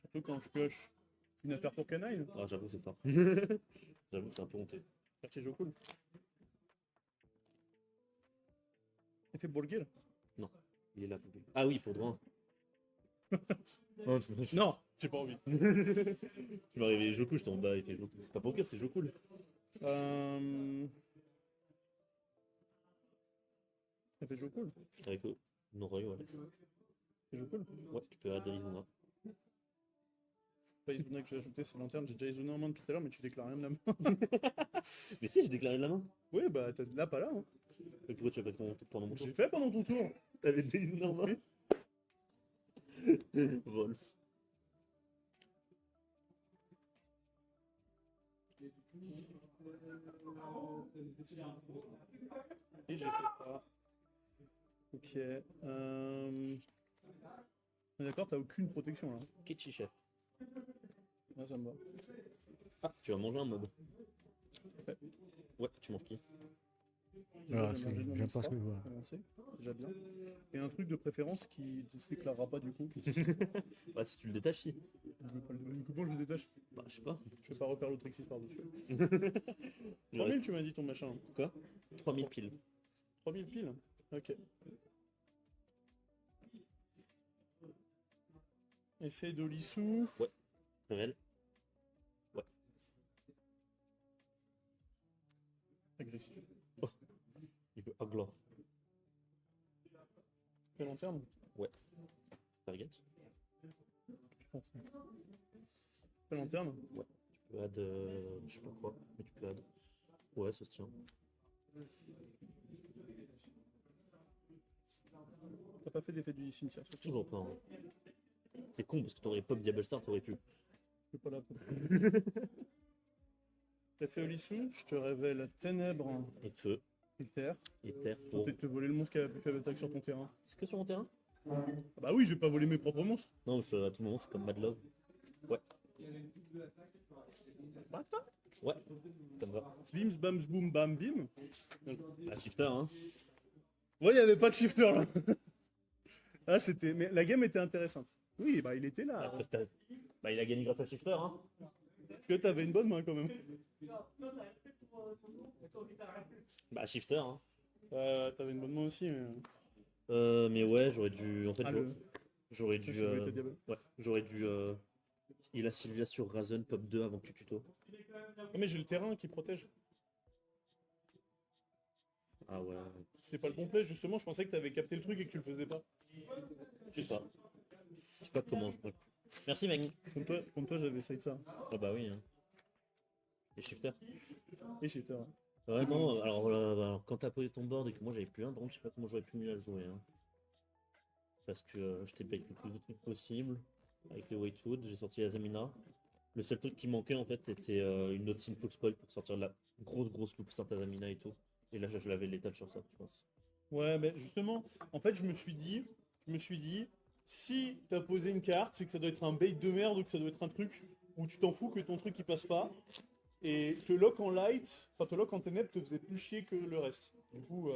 [SPEAKER 1] Surtout quand je pioche une affaire pour canine.
[SPEAKER 2] Ah, j'avoue, c'est fort. J'avoue, c'est un peu honteux.
[SPEAKER 1] Quartier jeu cool. Effet Bolgir.
[SPEAKER 2] Non, il est là. Ah oui, pour droit. Non,
[SPEAKER 1] Non, j'ai pas envie.
[SPEAKER 2] Tu m'as réveillé Joku, je t'en bas, il fait Joku. C'est pas poker, c'est Joku.
[SPEAKER 1] Effet jeu cool.
[SPEAKER 2] Avec Noroi, ouais.
[SPEAKER 1] Effet jeu cool.
[SPEAKER 2] Ouais, tu peux adhérer Izuna.
[SPEAKER 1] Pas Izuna que j'ai ajouté, c'est lanterne. J'ai déjà Izuna en main depuis tout à l'heure, mais tu déclares rien de la main.
[SPEAKER 2] Mais si, j'ai déclaré de la main.
[SPEAKER 1] Oui, bah t'as là, pas là. Hein.
[SPEAKER 2] Et pourquoi tu as pas fait pendant mon tour?
[SPEAKER 1] J'ai fait pendant ton tour.
[SPEAKER 2] T'avais des Izuna en main. Wolf.
[SPEAKER 1] Et j'ai fait ça. Ok. D'accord, t'as aucune protection là.
[SPEAKER 2] Ketchi chef.
[SPEAKER 1] Ouais, ça me va.
[SPEAKER 2] Ah, tu vas manger un mob. Ouais, tu manges qui?
[SPEAKER 3] Voilà,
[SPEAKER 1] J'ai mangé de mon
[SPEAKER 3] j'aime pas ce
[SPEAKER 1] extra,
[SPEAKER 3] que je vois.
[SPEAKER 1] pour commencer, déjà bien. Et un truc de préférence qui ne se déclarera pas du coup.
[SPEAKER 2] Bah, si tu le détaches, si.
[SPEAKER 1] Comment je le détache?
[SPEAKER 2] Bah, je sais pas.
[SPEAKER 1] Je vais pas refaire l'autre Exis par-dessus.
[SPEAKER 2] Il
[SPEAKER 1] 3000
[SPEAKER 2] reste
[SPEAKER 1] tu m'as dit ton machin.
[SPEAKER 2] quoi? 3000 piles.
[SPEAKER 1] 3000 piles. Ok. Effet de lissou.
[SPEAKER 2] Révèle. Ouais.
[SPEAKER 1] Agressif.
[SPEAKER 2] Il veut Agla.
[SPEAKER 1] Quel long terme?
[SPEAKER 2] Target.
[SPEAKER 1] Quel long terme?
[SPEAKER 2] Tu peux add. Je sais pas quoi, mais tu peux add. Ouais, ça se tient.
[SPEAKER 1] T'as pas fait d'effet du cimetière surtout.
[SPEAKER 2] Toujours pas. Hein. C'est con parce que t'aurais pop Diable Star, t'aurais pu.
[SPEAKER 1] Je suis pas là pour. Effet Olissou, je te révèle Ténèbres
[SPEAKER 2] Et feu,
[SPEAKER 1] et Terre.
[SPEAKER 2] et terre
[SPEAKER 1] Pour
[SPEAKER 2] pour.
[SPEAKER 1] peut-être te voler le monstre qui a pu faire attaque sur ton terrain.
[SPEAKER 2] Est-ce que sur mon terrain?
[SPEAKER 1] Ah bah oui, je vais pas voler mes propres monstres.
[SPEAKER 2] Non, à tout moment, c'est comme Mad Love. Ouais,
[SPEAKER 1] Basta.
[SPEAKER 2] ouais, ça me va.
[SPEAKER 1] Bims, bams, boum, bam, bim.
[SPEAKER 2] Ah, shifter, hein.
[SPEAKER 1] Ouais, il y avait pas de shifter là. Ah, c'était. Mais la game était intéressante. Oui, bah il était
[SPEAKER 2] Ah,
[SPEAKER 1] là.
[SPEAKER 2] parce que bah, il a gagné grâce à shifter, hein.
[SPEAKER 1] Parce que t'avais une bonne main quand même.
[SPEAKER 2] Bah, shifter, hein.
[SPEAKER 1] T'avais une bonne main aussi. Mais...
[SPEAKER 2] Mais ouais, j'aurais dû. En fait,
[SPEAKER 1] Ah,
[SPEAKER 2] j'aurais-
[SPEAKER 1] le...
[SPEAKER 2] J'aurais
[SPEAKER 1] Ça,
[SPEAKER 2] dû.
[SPEAKER 1] c'est Vérité Diable.
[SPEAKER 2] Ouais, j'aurais dû. Il a Sylvia sur Razen, pop 2 avant que tu tuto.
[SPEAKER 1] Ah, mais j'ai le terrain qui protège.
[SPEAKER 2] Ah ouais.
[SPEAKER 1] C'était pas le bon play, justement, je pensais que t'avais capté le truc et que tu le faisais pas.
[SPEAKER 2] Je sais pas. Je sais pas comment je. Merci mec.
[SPEAKER 1] Comme toi j'avais essayé de ça.
[SPEAKER 2] Ah bah oui. Hein. Et shifter.
[SPEAKER 1] Et shifter. Ouais.
[SPEAKER 2] Ouais, non, alors, quand t'as posé ton board et que moi j'avais plus un, par contre, je sais pas comment j'aurais pu mieux la jouer. Hein. Parce que je t'ai bait le plus de trucs possible. Avec les Whitewood, j'ai sorti la Zamina. Le seul truc qui manquait en fait, c'était une autre full spoil pour sortir de la grosse loupe Saint-Azamina et tout. Et là, je l'avais l'étal sur ça, je pense.
[SPEAKER 1] Ouais, mais justement, en fait, je me suis dit, si t'as posé une carte, c'est que ça doit être un bait de merde ou que ça doit être un truc où tu t'en fous que ton truc il passe pas. Et te lock en light, enfin te lock en ténèbres te faisait plus chier que le reste. Du coup,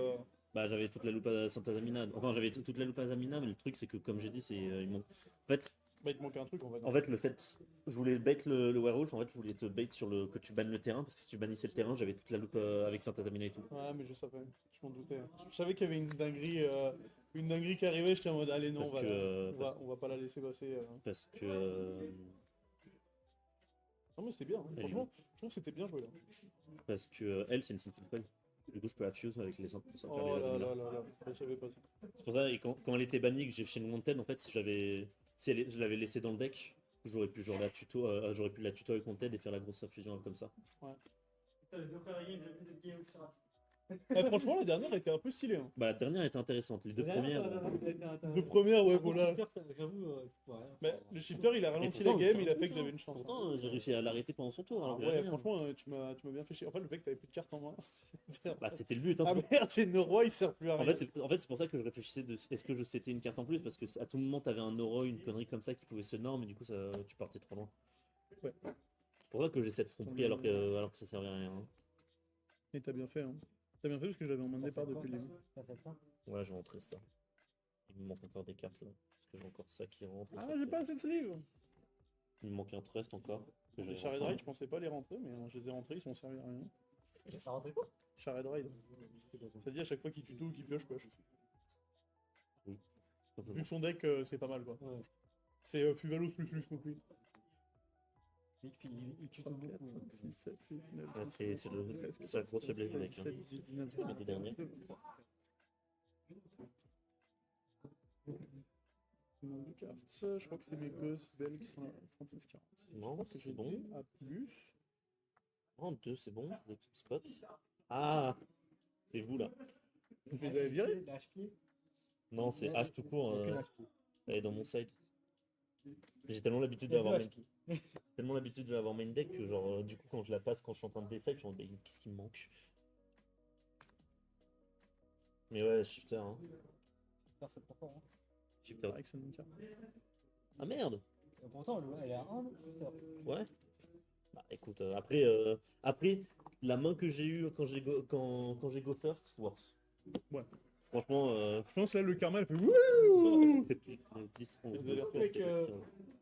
[SPEAKER 2] Bah, j'avais toute la loupe à Saint-Azamina. Enfin, j'avais toute la loupe à Zamina, mais le truc, c'est que comme j'ai dit, c'est. En fait,
[SPEAKER 1] bah, il te manquait un truc en fait.
[SPEAKER 2] le fait. Je voulais bait le werewolf, en fait, je voulais te bait sur le que tu bannes le terrain, parce que si tu bannissais le terrain, j'avais toute la loupe avec Saint-Azamina et tout.
[SPEAKER 1] Ouais, mais je savais, je m'en doutais. Je savais qu'il y avait une dinguerie qui arrivait, j'étais en mode allez non,
[SPEAKER 2] Parce
[SPEAKER 1] voilà,
[SPEAKER 2] que,
[SPEAKER 1] on va pas la laisser passer.
[SPEAKER 2] parce que
[SPEAKER 1] Non mais c'était bien, hein.
[SPEAKER 2] Elle est
[SPEAKER 1] Franchement, je trouve que c'était bien joué là.
[SPEAKER 2] Parce que elle, c'est une single spell. Du coup, je peux la fuse avec les pour faire
[SPEAKER 1] Oh
[SPEAKER 2] les
[SPEAKER 1] là
[SPEAKER 2] Azamina.
[SPEAKER 1] là là là, je savais pas ça.
[SPEAKER 2] C'est pour ça, et quand elle était bannie, que j'ai fait une Wanted, en fait, si je l'avais laissée dans le deck, j'aurais pu genre j'aurais pu la tuto avec Wanted et faire la grosse infusion comme ça.
[SPEAKER 4] Putain, les deux premiers games, j'ai vu de game aussi rapide.
[SPEAKER 1] Franchement, la dernière était un peu stylée. Hein.
[SPEAKER 2] Bah, la dernière était intéressante. Les deux premières.
[SPEAKER 1] Deux premières, ouais, voilà.
[SPEAKER 4] J'avoue,
[SPEAKER 1] Mais le shifter, il a ralenti
[SPEAKER 2] Et
[SPEAKER 1] la
[SPEAKER 2] pourtant,
[SPEAKER 1] game, il a fait que j'avais une chance.
[SPEAKER 2] Pourtant, j'ai réussi à l'arrêter pendant son tour.
[SPEAKER 1] Ah
[SPEAKER 2] Alors que
[SPEAKER 1] ouais,
[SPEAKER 2] rien.
[SPEAKER 1] franchement, tu m'as bien fait chier. En fait, le fait que t'avais plus de cartes en main.
[SPEAKER 2] Bah, c'était le but. Hein,
[SPEAKER 1] Ah merde, j'ai une roi, il sert plus à
[SPEAKER 2] En
[SPEAKER 1] rien.
[SPEAKER 2] fait, c'est pour ça que je réfléchissais de est-ce que c'était une carte en plus parce que à tout moment t'avais un Oro, une connerie comme ça qui pouvait se norm et du coup tu partais trop loin.
[SPEAKER 1] Ouais.
[SPEAKER 2] C'est pour ça que j'ai cette tromperie alors que ça servait à rien. Hein.
[SPEAKER 1] Et t'as bien fait, hein. T'as bien fait parce que j'avais en main de départ depuis le début.
[SPEAKER 2] Ouais, je vais rentrer ça. Il me manque encore des cartes là. Parce que j'ai encore ça qui rentre.
[SPEAKER 1] Ah, j'ai pas assez de sleeve.
[SPEAKER 2] Il me manque un trust encore. Que
[SPEAKER 1] Les
[SPEAKER 2] j'ai
[SPEAKER 1] Shared
[SPEAKER 2] rentré.
[SPEAKER 1] Ride, je pensais pas les rentrer, mais je les ai rentrés, ils sont servis à rien.
[SPEAKER 4] Ça rentrait quoi?
[SPEAKER 1] Shared Ride. C'est-à-dire à chaque fois qu'il tuto ou qu'il pioche, pioche.
[SPEAKER 2] Oui.
[SPEAKER 1] Vu que son deck, c'est pas mal quoi.
[SPEAKER 4] Ouais.
[SPEAKER 1] C'est Fuvalos plus contre lui.
[SPEAKER 4] Il tue tout beaucoup.
[SPEAKER 1] 6, 7, 8, 9,
[SPEAKER 2] Ouais, c'est la grosse faiblesse du deck. Hein.
[SPEAKER 1] 17, 18, 19,
[SPEAKER 2] Les deux derniers.
[SPEAKER 1] Nombre de cartes, je crois que c'est mes gosses belles qui sont là. 39 cartes.
[SPEAKER 2] Non,
[SPEAKER 1] Que
[SPEAKER 2] c'est
[SPEAKER 1] j'ai
[SPEAKER 2] bon.
[SPEAKER 1] dit à plus.
[SPEAKER 2] En deux, c'est bon. Deux spots. Ah, c'est vous là.
[SPEAKER 1] Vous les avez virés?
[SPEAKER 4] HP.
[SPEAKER 2] Non, c'est H tout court.
[SPEAKER 4] Aucune HP.
[SPEAKER 2] Elle est dans mon side. J'ai tellement l'habitude
[SPEAKER 4] Il y a
[SPEAKER 2] d'avoir
[SPEAKER 4] deux
[SPEAKER 2] main...
[SPEAKER 4] HP.
[SPEAKER 2] tellement l'habitude de l'avoir main deck que genre du coup quand je la passe quand je suis en train de decide, je suis en mode qu'est-ce qui me manque. Mais ouais, shifter hein.
[SPEAKER 4] Faire cette pourquoi, hein.
[SPEAKER 2] Shifter.
[SPEAKER 1] Avec sa même carte.
[SPEAKER 2] Ah merde.
[SPEAKER 4] Et pourtant, elle est à 1.
[SPEAKER 2] Ouais. Bah écoute, après la main que j'ai eue quand j'ai go first, worse.
[SPEAKER 1] Ouais.
[SPEAKER 2] Franchement,
[SPEAKER 1] Je pense là le karma elle fait wouh.
[SPEAKER 2] 10, 11,
[SPEAKER 1] Vous allez
[SPEAKER 2] 12,
[SPEAKER 4] Mec,
[SPEAKER 2] 13, 15.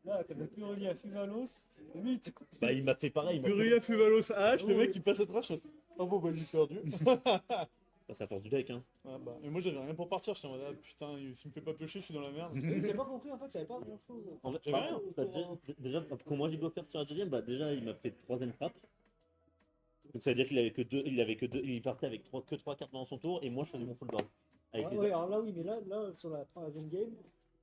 [SPEAKER 4] là, t'avais plus relié à Fumalos. 8.
[SPEAKER 2] Bah il m'a fait pareil. il m'a fait-
[SPEAKER 1] Furia Fuvalos H, le
[SPEAKER 4] Oh.
[SPEAKER 1] mec il passe à trash. Oh bon bah j'ai perdu.
[SPEAKER 2] Bah, c'est à force du deck hein.
[SPEAKER 1] Ah bah, et moi j'avais rien pour partir, j'étais en mode ah, putain, s'il me fait pas piocher, je suis dans la merde.
[SPEAKER 4] J'ai pas compris en fait, t'avais pas grand chose.
[SPEAKER 2] En fait,
[SPEAKER 1] J'avais
[SPEAKER 2] bah,
[SPEAKER 1] rien.
[SPEAKER 2] bah, déjà, quand moi j'ai go first sur la deuxième, bah déjà il m'a fait troisième frappe. Donc ça veut dire qu'il avait que deux, il partait avec que 3 cartes dans son tour et moi je faisais mon full board. Avec
[SPEAKER 4] Ouais,
[SPEAKER 2] les-
[SPEAKER 4] ouais, alors là, oui, mais là sur la troisième game,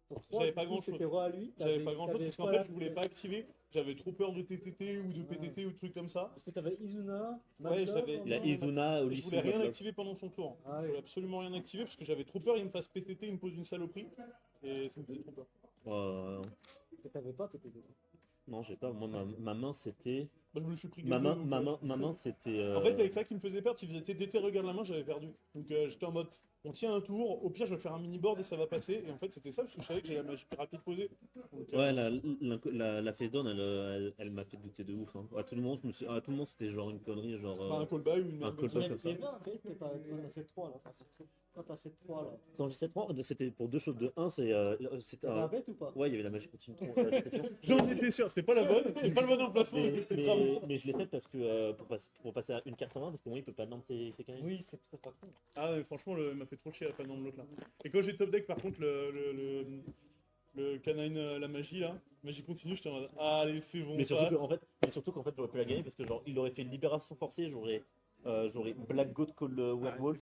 [SPEAKER 4] pour 3,
[SPEAKER 1] J'avais pas grand-chose.
[SPEAKER 4] c'était roi à lui.
[SPEAKER 1] J'avais pas grand chose
[SPEAKER 4] t'avais
[SPEAKER 1] parce qu'en
[SPEAKER 4] Squala,
[SPEAKER 1] fait je voulais pas activer, j'avais trop peur de TTT ou de PTT ou de trucs comme ça.
[SPEAKER 4] Parce que t'avais Izuna,
[SPEAKER 1] Ouais,
[SPEAKER 4] Magda,
[SPEAKER 1] j'avais-
[SPEAKER 2] Il a
[SPEAKER 4] non,
[SPEAKER 2] Izuna,
[SPEAKER 1] Je
[SPEAKER 2] Olisu,
[SPEAKER 1] voulais rien
[SPEAKER 2] Maglock.
[SPEAKER 1] activer pendant son tour.
[SPEAKER 4] Ah
[SPEAKER 1] Je
[SPEAKER 4] ouais.
[SPEAKER 1] voulais absolument rien activer parce que j'avais trop peur, il me fasse PTT, il me pose une saloperie. Et ça me faisait trop peur.
[SPEAKER 4] que t'avais pas PTT.
[SPEAKER 2] Non, j'ai pas. Moi, ma main c'était.
[SPEAKER 1] Bah, je me suis pris
[SPEAKER 2] Ma
[SPEAKER 1] gueule,
[SPEAKER 2] main,
[SPEAKER 1] donc,
[SPEAKER 2] ma main c'était.
[SPEAKER 1] En fait, avec ça qui me faisait perdre, s'il faisait TTT, regarde la main, j'avais perdu. Donc j'étais en mode, on tient un tour, au pire je vais faire un mini-board et ça va passer. Et en fait, c'était ça parce que je savais que j'ai la magie rapide posée. Donc,
[SPEAKER 2] Ouais, la face down, elle m'a fait douter de ouf. Hein. À tout le monde, à tout le monde, c'était genre une connerie, genre.
[SPEAKER 1] pas un callback ou une
[SPEAKER 2] un
[SPEAKER 1] merde
[SPEAKER 2] callback
[SPEAKER 1] comme ça.
[SPEAKER 2] comme ça.
[SPEAKER 4] C'est bien, en fait, que quand t'as cette 3 là. Quand t'as cette 3 là.
[SPEAKER 2] Quand j'ai 7 points, c'était pour deux choses. De 1, c'était
[SPEAKER 4] T'avais un bête ou pas?
[SPEAKER 2] Ouais, il y avait la magie continue.
[SPEAKER 1] J'en étais sûr, c'était pas la bonne, c'était pas le bon emplacement.
[SPEAKER 2] mais,
[SPEAKER 1] mais c'était grave.
[SPEAKER 2] mais je l'ai fait parce que pour passer à une carte en main, parce que moi il peut pas normer ses canons.
[SPEAKER 4] Oui, c'est pas cool.
[SPEAKER 1] Ah, mais franchement, il m'a fait trop chier à pas de l'autre là. Et quand j'ai top deck, par contre, Le canine, la magie là. Magie continue, j'étais en mode allez, c'est bon.
[SPEAKER 2] Mais
[SPEAKER 1] ça.
[SPEAKER 2] surtout qu'en fait, j'aurais pu la gagner parce que genre, il aurait fait une libération forcée, j'aurais Black Goat Call Werewolf